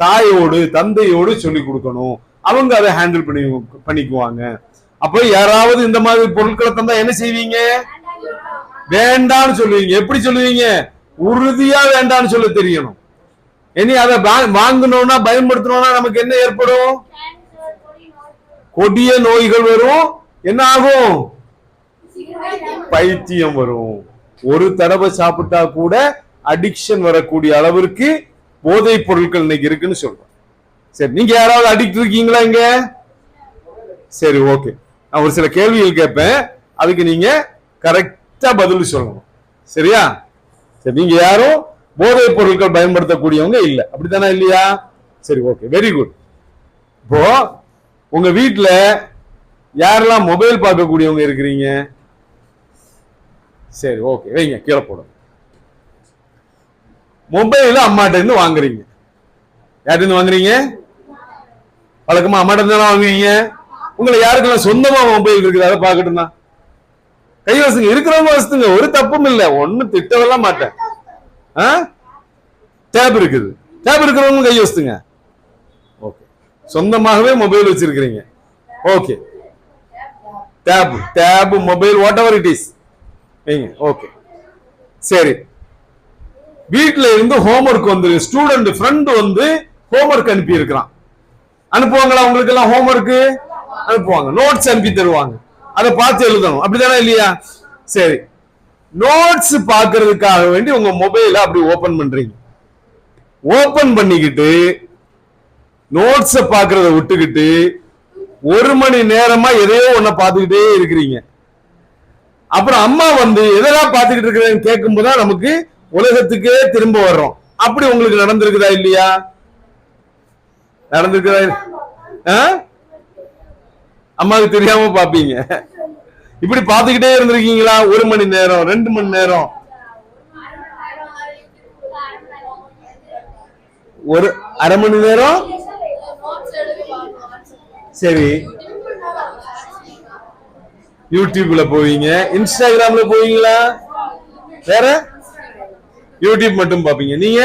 தாயோடு தந்தையோடு சொல்லி கொடுக்கணும், அவங்க அதை ஹேண்டில் பண்ணிக்குவாங்க. அப்ப யாராவது இந்த மாதிரி பொருட்களை தந்தா என்ன செய்வீங்க, வேண்டான்னு சொல்லுவீங்க. எப்படி சொல்லுவீங்க, உறுதியா வேண்டான்னு சொல்ல தெரியணும். இனி அதை வாங்கணும்னா பயன்படுத்தணும்னா நமக்கு என்ன ஏற்படும், கொடிய நோய்கள் வரும், என்ன ஆகும், பைத்தியம் வரும். ஒரு தடவை சாப்பிட்டா கூட அடிக்ஷன் வரக்கூடிய அளவிற்கு போதை பொருட்கள் இன்னைக்கு இருக்குன்னு சொல்றோம். சரி, நீங்க யாராவது அடிக்ட் இருக்கீங்களா இங்க? சரி, ஓகே, நான் ஒரு சில கேள்விகள் கேட்பேன், அதுக்கு நீங்க கரெக்டா பதில் சொல்லணும். சரியா? சரி, நீங்க யாரும் போதைப் பொருட்கள் பயன்படுத்தக்கூடியவங்க இல்ல, அப்படித்தானே இல்லையா? சரி, ஓகே, வெரி குட். இப்போ உங்க வீட்டுல யாரெல்லாம் மொபைல் பார்க்கக்கூடியவங்க இருக்கிறீங்க? சரி, ஓகே, வைங்க, கீழே போடும். மொபைல் அம்மாட்ட இருந்து வாங்குறீங்க. யார்கிட்ட இருந்து வாங்குறீங்க? வழக்கமா அம்மாட்ட இருந்து வாங்குவீங்க. உங்களை யாருக்கெல்லாம் சொந்தமா மொபைல் இருக்குது அதை பார்க்கட்டும் தான் கைவசங்க இருக்கிறவங்க வசத்துங்க, ஒரு தப்பும் இல்லை, ஒன்னும் திட்டவெல்லாம் மாட்டேன். டேப் இருக்குது, டேப் இருக்கிறவங்க கை வசத்துங்க. ஓகே, சொந்தமாகவே மொபைல் வச்சிருக்கிறீங்க. Okay, tab tab mobile whatever it is. Okay, சரி. வீட்டுல இருந்து ஹோம்ஒர்க் வந்து ஸ்டூடெண்ட் ஃப்ரெண்ட் வந்து ஹோம்ஒர்க் அனுப்பி இருக்கிறான். அனுப்புவாங்களா? உங்களுக்கு எல்லாம் ஹோம்ஒர்க் அனுப்புவாங்க, நோட்ஸ் அனுப்பி தருவாங்க, அதை பார்த்து எழுதணும், அப்படித்தானே இல்லையா? சரி, நோட்ஸ் பார்க்கறதுக்காக வேண்டி உங்க மொபைல அப்படி ஓபன் பண்றீங்க. ஓபன் பண்ணிக்கிட்டு நோட்ஸ பார்க்கறத விட்டுக்கிட்டு 1 மணி நேரமா எதையோ ஒன்ன பார்த்துக்கிட்டே இருக்கிறீங்க. அப்புறம் அம்மா வந்து எதெல்லாம் பார்த்துக்கிட்டு இருக்கிறேன்னு கேட்கும்போது நமக்கு உலகத்துக்கே திரும்ப வர்றோம். அப்படி உங்களுக்கு நடந்திருக்குதா இல்லையா? நடந்திருக்குதா? அம்மாவுக்கு தெரியாம பாப்பீங்க. இப்படி பார்த்துக்கிட்டே இருந்திருக்கீங்களா? 1 மணி நேரம், 2 மணி நேரம், ஒரு அரை மணி நேரம். சரி, யூடியூப்ல போவீங்க, இன்ஸ்டாகிராம்ல போவீங்களா? வேற யூடியூப் மட்டும் பாப்பீங்க. நீங்க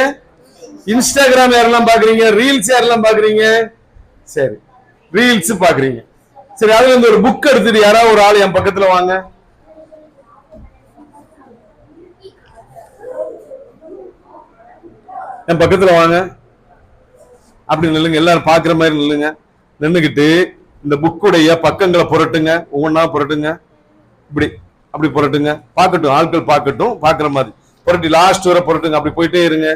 இன்ஸ்டாகிராம் யாரெல்லாம் பாக்குறீங்க? ரீல்ஸ் யாரெல்லாம் பாக்குறீங்க? சரி, ரீல்ஸ் பாக்குறீங்க. சரி, அதுல இருந்து ஒரு புக் எடுத்துட்டு யாராவது ஒரு ஆள் என் பக்கத்துல வாங்க. என் பக்கத்துல வாங்க. அப்படி நில்லுங்க, எல்லாரும் பாக்குற மாதிரி நில்லுங்க. நின்னுகிட்டு இந்த புக்குடைய பக்கங்களை புரட்டுங்க, ஒவ்வொன்னா புரட்டுங்க. இப்படி அப்படி புரட்டுங்க, பார்க்கட்டும், ஆட்கள் பார்க்கட்டும், பாக்குற மாதிரி புரட்டி லாஸ்ட் வரை புரட்டுங்க. அப்படி போயிட்டே இருங்க.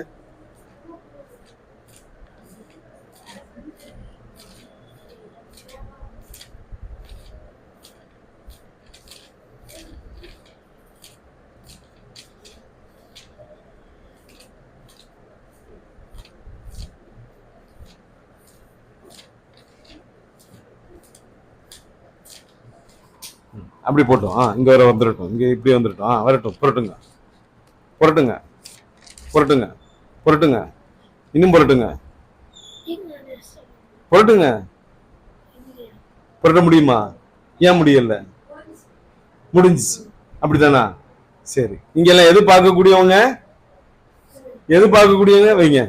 அப்படி போட்டோம். இங்க வர வந்துடட்டும், இங்க இப்படி வந்துடட்டும். வரட்டும், புரட்டுங்க புரட்டுங்க புரட்டுங்க புரட்டுங்க, இன்னும் புரட்டுங்க புரட்டுங்க. புரட்ட முடியுமா? ஏன் முடியல? முடிஞ்சிச்சு, அப்படித்தானா? சரி, இங்க எல்லாம் எது பார்க்கக்கூடியவங்க? எது பார்க்கக்கூடியவங்க? வைங்க.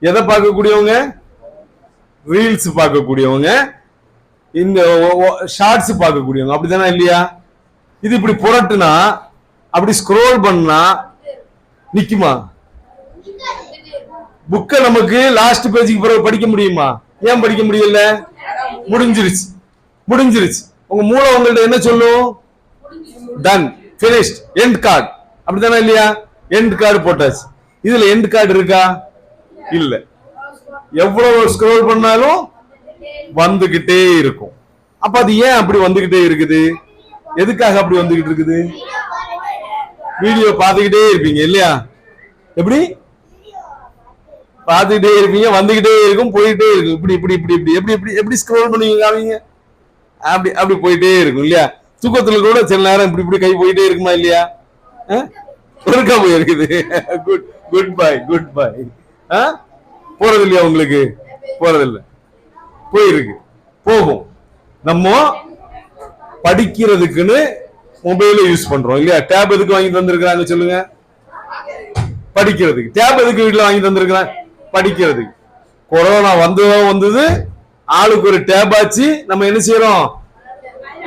எதை பார்க்கக்கூடியவங்க? ரீல்ஸ் பார்க்கக்கூடியவங்க, இந்த ஷார்ட்ஸ் பார்க்கக்கூடியவங்க, அப்படித்தானே இல்லையா? இது இப்படி புரட்டுனா, அப்படி ஸ்க்ரோல் பண்ணா நிக்குமா? புக்க நமக்கு லாஸ்ட் பேஜுக்கு பிறகு படிக்க முடியுமா? ஏன் படிக்க முடியல? முடிஞ்சிருச்சு, முடிஞ்சிருச்சு. உங்க மூளை உங்கள்ட்ட என்ன சொல்லும்? டன், finished, end card, அப்படித்தானே இல்லையா? எண்ட் கார்டு போட்டாச்சு. இதுல எண்ட் கார்டு இருக்கா? இல்ல. எவ்வளவு ஸ்க்ரோல் பண்ணாலும் வந்துகிட்டே இருக்கும். அப்ப அது ஏன் அப்படி வந்துகிட்டே இருக்குது? எதுக்காக அப்படி வந்துகிட்டு இருக்குது? வீடியோ பார்த்துக்கிட்டே இருப்பீங்க இல்லையா? எப்படி பார்த்துக்கிட்டே இருப்பீங்க, வந்துகிட்டே இருக்கும், போயிட்டே இருக்கும். இப்படி இப்படி இப்படி இப்படி எப்படி எப்படி எப்படி ஸ்க்ரோல் பண்ணுவீங்க? காமிங்க. அப்படி அப்படி போயிட்டே இருக்கும் இல்லையா? தூக்கத்துல கூட சில நேரம் இப்படி இப்படி கை போயிட்டே இருக்குமா இல்லையா? ஒருக்கா போயிருக்குது. Good good bye, good bye. போறது இல்லையா உங்களுக்கு? போறதில்லை, போயிருக்கு, போகும். நம்ம படிக்கிறதுக்குன்னு மொபைல யூஸ் பண்றோம் இல்லையா? டேப் எதுக்கு வாங்கி தந்திருக்கிறாங்க சொல்லுங்க? படிக்கிறதுக்கு. டேப் எதுக்கு வீட்டுல வாங்கி தந்திருக்கிறாங்க? படிக்கிறதுக்கு. கொரோனா வந்தது, ஆளுக்கு ஒரு டேப் ஆச்சு, நம்ம என்ன செய்யறோம்?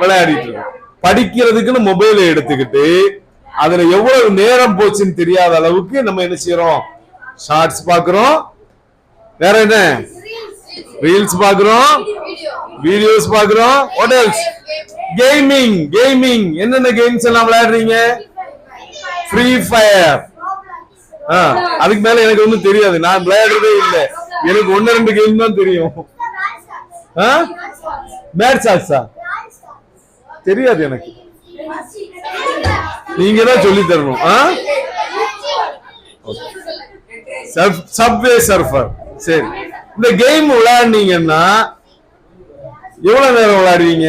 விளையாடிட்டு இருக்கோம். படிக்கிறதுக்குன்னு மொபைலை எடுத்துக்கிட்டு அதுல எவ்வளவு நேரம் போச்சுன்னு தெரியாத அளவுக்கு நம்ம என்ன செய்யறோம்? ஷார்ட்ஸ் பாக்குறோம், வேற என்ன? ரீல்ஸ் பாக்குறோம், வீடியோஸ் பாக்குறோம். What else? கேமிங். கேமிங் என்னென்ன கேம்ஸ் எல்லாம் விளையாடுறீங்க? Free fire. அதுக்கு மேல எனக்கு ஒண்ணும் தெரியாது, நான் விளையாடுறதே இல்லை. எனக்கு 1-2 கேம் தான் தெரியும். மேட் சாக்ஸா? தெரியாது எனக்கு, நீங்க தான் சொல்லி தரணும். Subway surfer. சரி, இந்த கேம் விளையாடுனீங்கன்னா எவ்வளவு நேரம் விளையாடுவீங்க?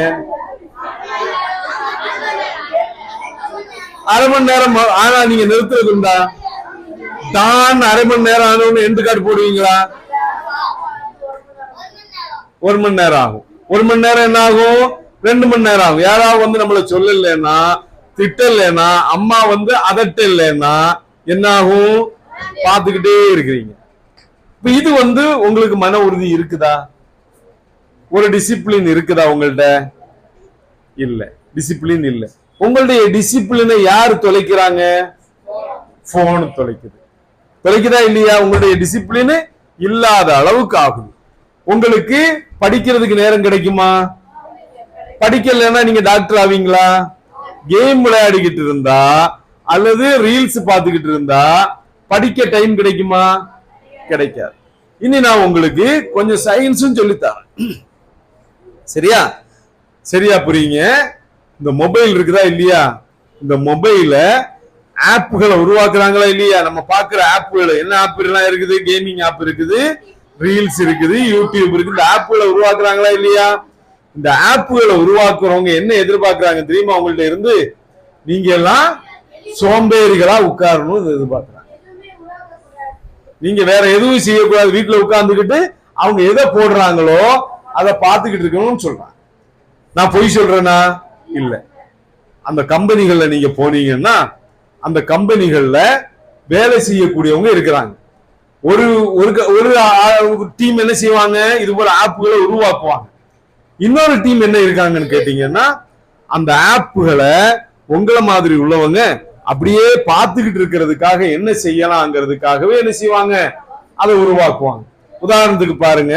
அரை மணி நேரம். ஆனா நீங்க நிறுத்துறது உண்டா? தான் அரை மணி நேரம் ஆனோன்னு எண்டு கார்டு போடுவீங்களா? 1 மணி நேரம் ஆகும். 1 மணி நேரம் என்ன ஆகும்? 2 மணி நேரம் ஆகும். யாராவது வந்து நம்மள சொல்லலைன்னா, திட்டலைன்னா, அம்மா வந்து அதட்ட இல்லைன்னா என்ன ஆகும்? பார்த்துக்கிட்டே இருக்கிறீங்க. இப்ப இது வந்து உங்களுக்கு மன உறுதி இருக்குதா? ஒரு டிசிப்ளின் இருக்குதா உங்கள்ட்ட? இல்ல, டிசிப்ளின் இல்ல. உங்களுடைய டிசிப்ளினை யாரு தொலைக்கிறாங்க? போன் தொலைக்குது. தொலைக்குதா இல்லையா? உங்களுடைய டிசிப்ளின் இல்லாத அளவுக்கு ஆகுது. உங்களுக்கு படிக்கிறதுக்கு நேரம் கிடைக்குமா? படிக்கலன்னா நீங்க டாக்டர் ஆவீங்களா? கேம் விளையாடிக்கிட்டு இருந்தா அல்லது ரீல்ஸ் பார்த்துக்கிட்டு இருந்தா படிக்க டைம் கிடைக்குமா? கிடைக்காது. இனி நான் உங்களுக்கு கொஞ்சம் சயின்ஸும் சொல்லித்தரேன். சரியா? சரியா புரியுங்க? இந்த மொபைல் இருக்குதா இல்லையா? இந்த மொபைல ஆப்புகளை உருவாக்குறாங்களா இல்லையா? நம்ம பாக்குற ஆப்புகள் என்ன ஆப் எல்லாம் இருக்குது? கேமிங் ஆப் இருக்குது, ரீல்ஸ் இருக்குது, யூடியூப் இருக்குது. இந்த ஆப்புகளை உருவாக்குறாங்களா இல்லையா? இந்த ஆப்புகளை உருவாக்குறவங்க என்ன எதிர்பார்க்கறாங்க தெரியுமா? உங்கள்ட்ட இருந்து நீங்க எல்லாம் சோம்பேறிகளா உட்காரணும் எதிர்பார்க்கறாங்க. நீங்க வேற எதுவும் செய்யக்கூடாது, வீட்டுல உட்கார்ந்துக்கிட்டு அவங்க எதை போடுறாங்களோ அதை பார்த்துக்கிட்டு இருக்கணும்னு சொல்றாங்க. நான் பொய் சொல்றேனா? இல்ல. அந்த கம்பெனிகள்ல நீங்க போனீங்கன்னா அந்த கம்பெனிகள்ல வேலை செய்யக்கூடியவங்க இருக்கிறாங்க. ஒரு ஒரு டீம் என்ன செய்வாங்க? இது போல ஆப்புகளை உருவாக்குவாங்க. இன்னொரு டீம் என்ன இருக்காங்கன்னு கேட்டீங்கன்னா, அந்த ஆப்புகளை உங்களை மாதிரி உள்ளவங்க அப்படியே பார்த்துக்கிட்டு இருக்கிறதுக்காக என்ன செய்யலாங்கிறதுக்காகவே என்ன செய்வாங்க? அதை உருவாக்குவாங்க. உதாரணத்துக்கு பாருங்க,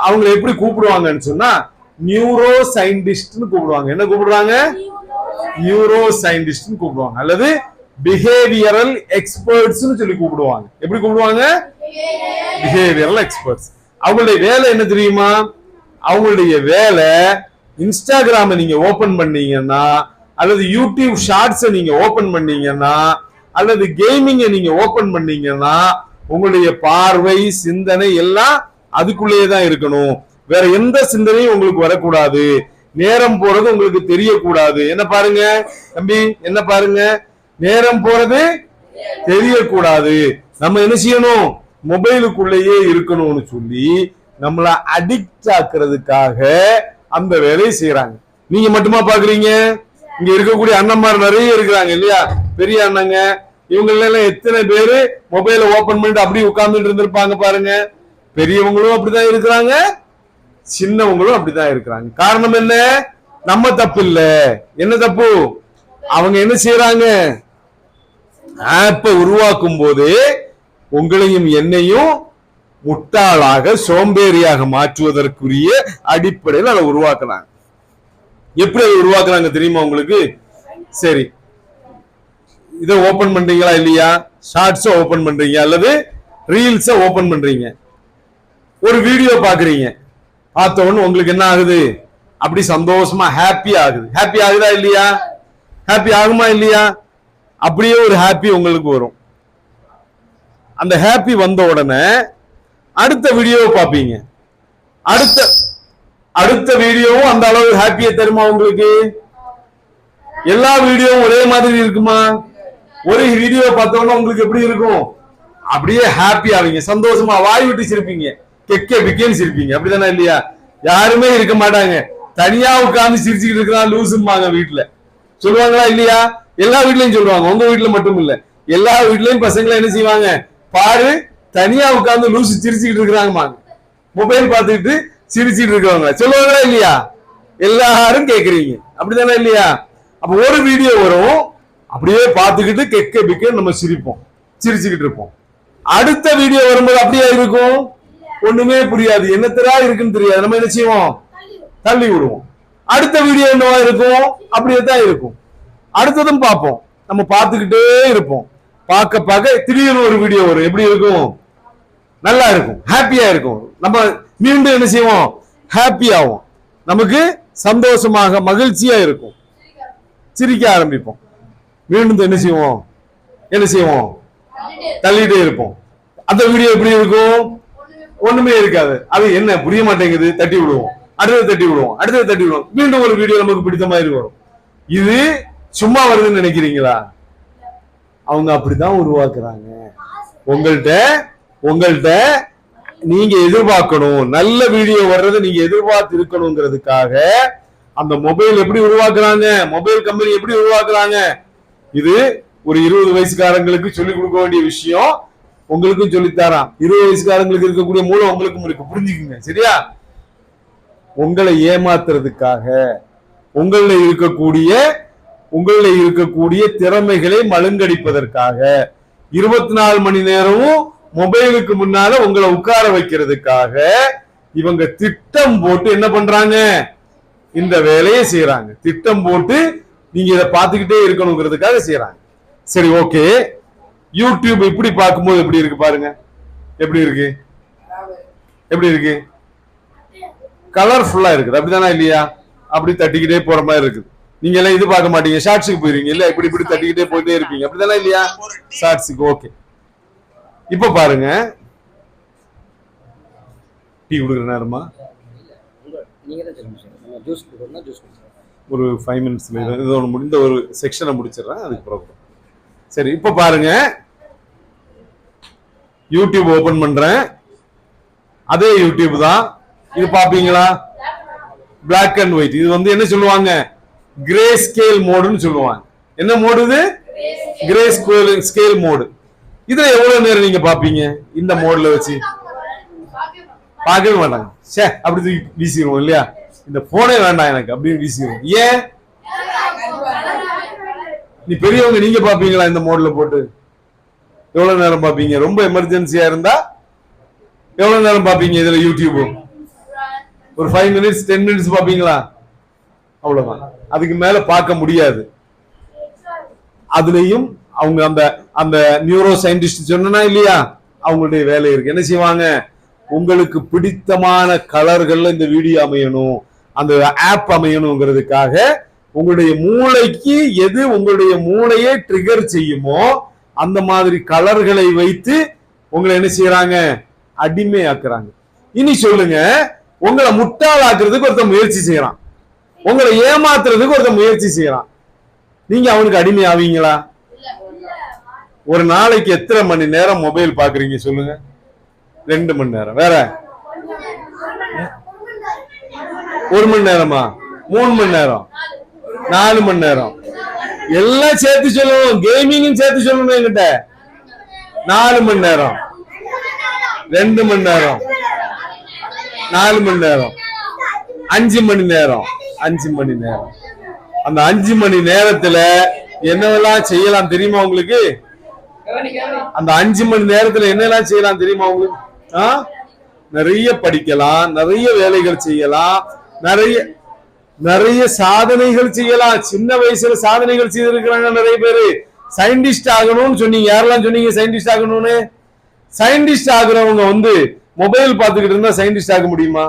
அவங்களை எப்படி கூப்பிடுவாங்கன்னு சொன்னா நியூரோ சயின்டிஸ்ட்னு கூப்பிடுவாங்க. என்ன கூப்பிடுறாங்க? நியூரோ சயின்டிஸ்ட்னு கூப்பிடுவாங்க. அல்லது பிஹேவியரல் எக்ஸ்பர்ட்ஸ் சொல்லி கூப்பிடுவாங்க. எப்படி கூப்பிடுவாங்க? Behavioural experts. அவங்களுடைய வேலை என்ன தெரியுமா? அவங்களுடைய வேலை இன்ஸ்டாகிராம நீங்க ஓபன் பண்ணீங்கன்னா அல்லது யூடியூப் ஷார்ட்ஸை நீங்க ஓபன் பண்ணீங்கன்னா அல்லது கேமிங்கை நீங்க ஓபன் பண்ணீங்கன்னா உங்களுடைய பார்வை சிந்தனை எல்லாம் அதுக்குள்ளேயே தான் இருக்கணும். வேற எந்த சிந்தனையும் உங்களுக்கு வரக்கூடாது. நேரம் போறது உங்களுக்கு தெரியக்கூடாது. என்ன பாருங்க தம்பி, என்ன பாருங்க, நேரம் போறது தெரியக்கூடாது. நம்ம என்ன செய்யணும்? மொபைலுக்குள்ளேயே இருக்கணும்னு சொல்லி நம்மள அடிக்ட் ஆக்குறதுக்காக அந்த வேலையை செய்யறாங்க. நீங்க மட்டுமா பாக்குறீங்க? இங்க இருக்கக்கூடிய அண்ணன்மார் நிறைய இருக்கிறாங்க இல்லையா? பெரிய அண்ணங்க இவங்க எல்லாம் எத்தனை பேரு மொபைல ஓபன் பண்ணிட்டு அப்படி உட்கார்ந்துட்டு இருந்திருப்பாங்க பாருங்க. பெரியவங்களும் அப்படிதான் இருக்கிறாங்க, சின்னவங்களும் அப்படிதான் இருக்கிறாங்க. காரணம் என்ன? நம்ம தப்பு இல்ல. என்ன தப்பு? அவங்க என்ன செய்யறாங்க? ஆப்பை உருவாக்கும் போது உங்களையும் என்னையும் முட்டாளாக சோம்பேறியாக மாற்றுவதற்குரிய அடிப்படையில் அதை உருவாக்குறாங்க. எப்படி அதை உருவாக்குறாங்க தெரியுமா உங்களுக்கு? சரி, இதை ஓபன் பண்றீங்களா இல்லையா? ஷார்ட்ஸ் ஓபன் பண்றீங்க அல்லது ரீல்ஸ் ஓபன் பண்றீங்க. ஒரு வீடியோ பாக்குறீங்க. பார்த்த உடனே உங்களுக்கு என்ன ஆகுது? அப்படி சந்தோஷமா ஹாப்பி ஆகுது. ஹாப்பி ஆகுதா இல்லையா? ஹாப்பி ஆகுமா இல்லையா? அப்படியே ஒரு ஹாப்பி உங்களுக்கு வரும். அந்த ஹாப்பி வந்த உடனே அடுத்த வீடியோவை பார்ப்பீங்க. அடுத்த வீடியோவும் அந்த அளவு ஹாப்பியை தருமா உங்களுக்கு? எல்லா வீடியோவும் ஒரே மாதிரி இருக்குமா? ஒரு வீடியோ பார்த்தோம்னா உங்களுக்கு எப்படி இருக்கும்? அப்படியே ஹாப்பி ஆவீங்க, சந்தோஷமா வாய் விட்டு சிரிப்பீங்க, கெக்க பிக்கேன்னு சிரிப்பீங்க. அப்படிதானே இல்லையா? யாருமே இருக்க மாட்டாங்க, தனியா உட்கார்ந்து சிரிச்சுக்கிட்டு இருக்கிறான் லூசும்பாங்க வீட்டுல. சொல்லுவாங்களா இல்லையா? எல்லா வீட்லயும் சொல்லுவாங்க, உங்க வீட்டுல மட்டும் இல்ல, எல்லா வீட்லயும் பசங்களை என்ன செய்வாங்க? பாரு, தனியா உட்கார்ந்து லூசு சிரிச்சுக்கிட்டு இருக்கிறாங்க, மொபைல் பார்த்துக்கிட்டு சிரிச்சுட்டு இருக்கவங்க சொல்லுவாங்களா இல்லையா? எல்லாரும் கேக்குறீங்க. அப்படிதானே இல்லையா? அப்ப ஒரு வீடியோ வரும், அப்படியே பார்த்துக்கிட்டு கெக்க பிக்க நம்ம சிரிப்போம், சிரிச்சுக்கிட்டு இருப்போம். அடுத்த வீடியோ வரும்போது அப்படியே இருக்கும், ஒண்ணுமே புரியாது, என்னத்தரா இருக்குன்னு தெரியாது. நம்ம என்ன செய்வோம்? தள்ளி விடுவோம். அடுத்த வீடியோ என்னவா இருக்கும்? அப்படியே தான் இருக்கும். அடுத்ததும் பார்ப்போம், நம்ம பார்த்துக்கிட்டே இருப்போம். பார்க்க பார்க்க திடீர்னு ஒரு வீடியோ வரும், எப்படி இருக்கும்? நல்லா இருக்கும், ஹாப்பியா இருக்கும். நம்ம மீண்டும் என்ன செய்வோம்? ஹாப்பி ஆகும், நமக்கு சந்தோஷமாக மகிழ்ச்சியா இருக்கும், சிரிக்க ஆரம்பிப்போம். மீண்டும் என்ன செய்வோம், தள்ளிட்டே இருப்போம். அந்த வீடியோ எப்படி இருக்கும், ஒண்ணுமே இருக்காது. அது என்ன புரிய மாட்டேங்குது, தட்டி விடுவோம், அடுத்தது தட்டி விடுவோம், அடுத்தது தட்டி விடுவோம். மீண்டும் ஒரு வீடியோ நமக்கு பிடித்த மாதிரி வரும். இது சும்மா வருதுன்னு நினைக்கிறீங்களா? அவங்க அப்படிதான் உருவாக்குறாங்க. உங்கள்கிட்ட நீங்க எதிர்பார்க்கணும், நல்ல வீடியோ வர்றதை நீங்க எதிர்பார்த்து இருக்கணுங்கிறதுக்காக அந்த மொபைல் எப்படி உருவாக்குறாங்க, மொபைல் கம்பெனி எப்படி உருவாக்குறாங்க. இது ஒரு 20 வயசுக்காரங்களுக்கு சொல்லிக் கொடுக்க வேண்டிய விஷயம், உங்களுக்கும் சொல்லித்தாராம். 20 வயசுக்காரங்களுக்கு இருக்கக்கூடிய மூலம் உங்களுக்கும் இருக்கு, புரிஞ்சுக்குங்க. சரியா? உங்களை ஏமாத்துறதுக்காக உங்களில் இருக்கக்கூடிய திறமைகளை மழுங்கடிப்பதற்காக 24 மணி நேரமும் மொபைலுக்கு முன்னால உங்களை உட்கார வைக்கிறதுக்காக இவங்க திட்டம் போட்டு என்ன பண்றாங்க, இந்த வேலையை செய்யறாங்க. திட்டம் போட்டு நீங்க இதை பார்த்துக்கிட்டே இருக்கணுங்கிறதுக்காக செய்யறாங்க. சரி, ஓகே. யூடியூப் இப்படி பார்க்கும்போது எப்படி இருக்கு பாருங்க, எப்படி இருக்கு, கலர்ஃபுல்லா இருக்குது. அப்படிதானா இல்லையா? அப்படி தட்டிக்கிட்டே போற மாதிரி இருக்குது. நீங்க எல்லாம் இது பார்க்க மாட்டீங்க, ஷார்ட்ஸுக்கு போயிருவீங்க இல்ல, இப்படி தட்டிக்கிட்டே போயிட்டே இருப்பீங்க. அப்படிதானா இல்லையா? ஷார்ட்ஸுக்கு. ஓகே, இப்ப பாருங்க. டீ குடுக்குற நேரமா? ஒரு 5 மினிட்ஸ்ல இது முடிந்த ஒரு செக்ஷனை முடிச்சிடறேன், அதுக்கு ப்ரோக்ராம். சரி, இப்ப பாருங்க. யூடியூப் ஓபன் பண்றேன், அதே யூடியூப் தான். இது பாப்பீங்களா? Black and white. இது என்ன சொல்லுவாங்க, கிரே ஸ்கேல் மோடுன்னு சொல்லுவாங்க. என்ன மோடு இது? Grey scale mode. இதுல எவ்வளவு நேரம் நீங்க பாப்பீங்க? இந்த மோட்ல வச்சு பார்க்கவே மாட்டாங்க. சே, அப்படி வீசிடுவோம் இல்லையா? இந்த போனே வேண்டாம் எனக்கு அப்படின்னு வீசிடுவோம். ஏன்? நீ பெரியவங்க, நீங்க பாப்பீங்களா இந்த மோட்ல போட்டு? எவ்வளவு நேரம் பாப்பீங்க? ரொம்ப எமர்ஜென்சியா இருந்தா எவ்வளவு நேரம் பாப்பீங்க இதுல யூடியூப்? ஒரு 5 மினிட்ஸ் 10 மினிட்ஸ் பாப்பீங்களா? அவ்வளவுதான். அதுக்கு மேல பார்க்க முடியாது. அதுலயும் அவங்க அந்த நியூரோ சயின்டிஸ்ட் சொன்னா இல்லையா, அவங்களுடைய வேலை இருக்கு. என்ன செய்வாங்க, உங்களுக்கு பிடித்தமான கலர்கள்ல இந்த வீடியோ அமையணும், அந்த ஆப் அமையணுங்கிறதுக்காக உங்களுடைய மூளைக்கு எது உங்களுடைய மூளையை ட்ரிகர் செய்யுமோ அந்த மாதிரி கலர்களை வைத்து உங்களை என்ன செய்யறாங்க, அடிமையாக்குறாங்க. இனி சொல்லுங்க, உங்களை முட்டாளாக்குறதுக்கு ஒருத்தர் முயற்சி செய்யறான், உங்களை ஏமாத்துறதுக்கு ஒருத்தர் முயற்சி செய்யறான். நீங்க அவனுக்கு அடிமை ஆவீங்களா? ஒரு நாளைக்கு எத்தனை மணி நேரம் மொபைல் பாக்குறீங்க சொல்லுங்க? 2 மணி நேரம். வேற 1 மணி நேரமா? 3 மணி நேரம்? 4 மணி நேரம்? எல்லாம் சேர்த்து சொல்லணும், கேமிங் சேர்த்து சொல்லணும் என்கிட்ட. 4 மணி நேரம், 2 மணி நேரம், 4 மணி நேரம், 5 மணி நேரம். 5 மணி நேரம். அந்த 5 மணி நேரத்துல என்னெல்லாம் செய்யலாம் தெரியுமா உங்களுக்கு? அந்த 5 மணி நேரத்துல என்னெல்லாம் செய்யலாம் தெரியுமா உங்களுக்கு? நிறைய படிக்கலாம், நிறைய வேலைகள் செய்யலாம், நிறைய சாதனைகள் செய்யலாம். சின்ன வயசுல சாதனைகள் செய்திருக்கிறாங்க நிறைய பேரு. சயின்டிஸ்ட் ஆகணும்னு சொன்னீங்க, யாரெல்லாம் சொன்னீங்க சயின்டிஸ்ட் ஆகணும்னு? சயின்டிஸ்ட் ஆகுறவங்க மொபைல் பார்த்துக்கிட்டு இருந்தா சயின்டிஸ்ட் ஆக முடியுமா?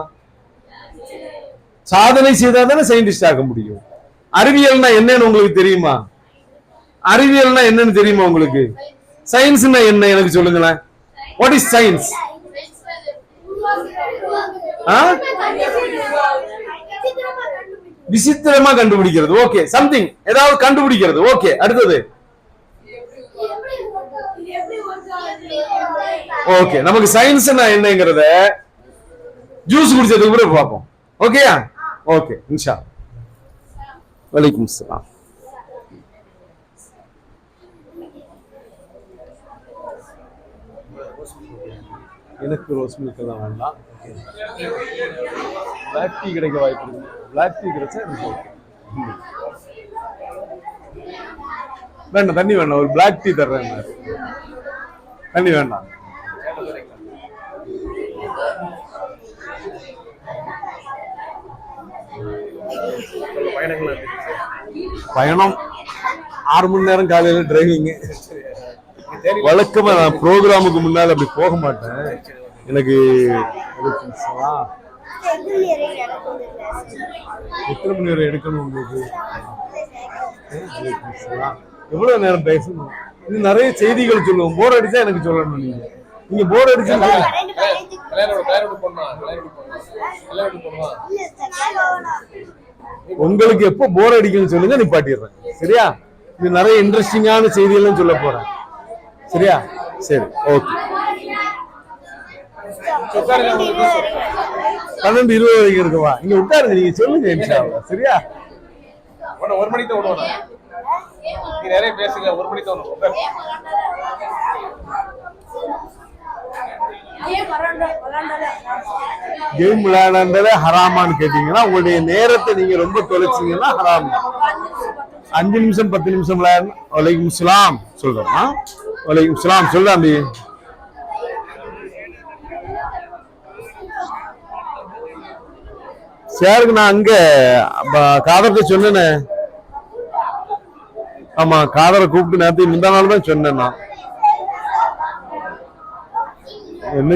சாதனை செய்தா தானே சயின்டிஸ்ட் ஆக முடியும். அறிவியல்னா என்னன்னு உங்களுக்கு தெரியுமா? அறிவியல்னா என்னன்னு தெரியுமா உங்களுக்கு? சயின்ஸ்னா என்ன எனக்கு சொல்லுங்களேன். What is science? விசித்திரமா கண்டுபிடிக்கிறது. ஓகே, சம்திங், ஏதாவது கண்டுபிடிக்கிறது. ஓகே, அடுத்தது. ஓகே, நமக்கு சயின்ஸ்னா என்னங்கிறத ஜூஸ் குடிச்சதுக்கு கூட பார்ப்போம். ஓகேயா? ஓகே, இன்ஷா அல்லாஹ். வலைக்கும் சலாம். எனக்கு ரோஸ் மில்க் தான் வேண்டாம். பிளாக் டீ கிடைக்க வாய்ப்பு இருக்கு. பிளாக் டீ கிடைச்சா எனக்கு ஓகே. வேண்டாம், தண்ணி வேண்டாம், ஒரு பிளாக் டீ தர்றேன். தண்ணி வேண்டாம். பயணம் 6 மணி நேரம் காலையில டிரைவிங். வழக்கமா நான் ப்ரோக்ராமுக்கு முன்னால அப்படி போக மாட்டேன். எனக்கு எத்தனை மணி வரை எடுக்கணும் உங்களுக்கு? எவ்வளவு நேரம் பேசணும்? இன்னும் நிறைய செய்திகள் சொல்லுவோம். போர் அடிச்சா எனக்கு சொல்லணும். நீங்க போர் அடிச்சா உங்களுக்கு எப்போ போர் அடிக்குன்னு சொல்லுங்க, நிப்பாட்டிடுறேன். சரியா? இது நிறைய இன்ட்ரெஸ்டிங்கான செய்திகளும் சொல்ல போறேன். சரியா? சரி, ஓகே. 12:20 வரைக்கும் இருக்குவா? இங்க உட்காருங்க, நீங்க சொல்லுங்க. இன்ஷா அல்லாஹ். சரியா? 1 மணிக்கு தான் விடுவாங்க. நீ நிறைய பேசுங்க. 1 மணிக்கு தான் விடுவாங்க. கேம் விளையாடுறதுல ஹராமான்னு கேட்டீங்கன்னா உங்களுடைய நேரத்தை நீங்க ரொம்ப தொலைச்சிங்கன்னா ஹராம். 5 நிமிஷம் 10 நிமிஷம் விளையாடணும். வலைக்கும் சலாம் சொல்றோம். வலைக்கும் சலாம் சொல்ல அம்பி. சாருக்கு நான் அங்க காதருக்கு சொன்னேனே. ஆமா, காதரை கூப்பிட்டு நேரத்தை முந்தா நாள் தான் சொன்னேன். நான் என்ன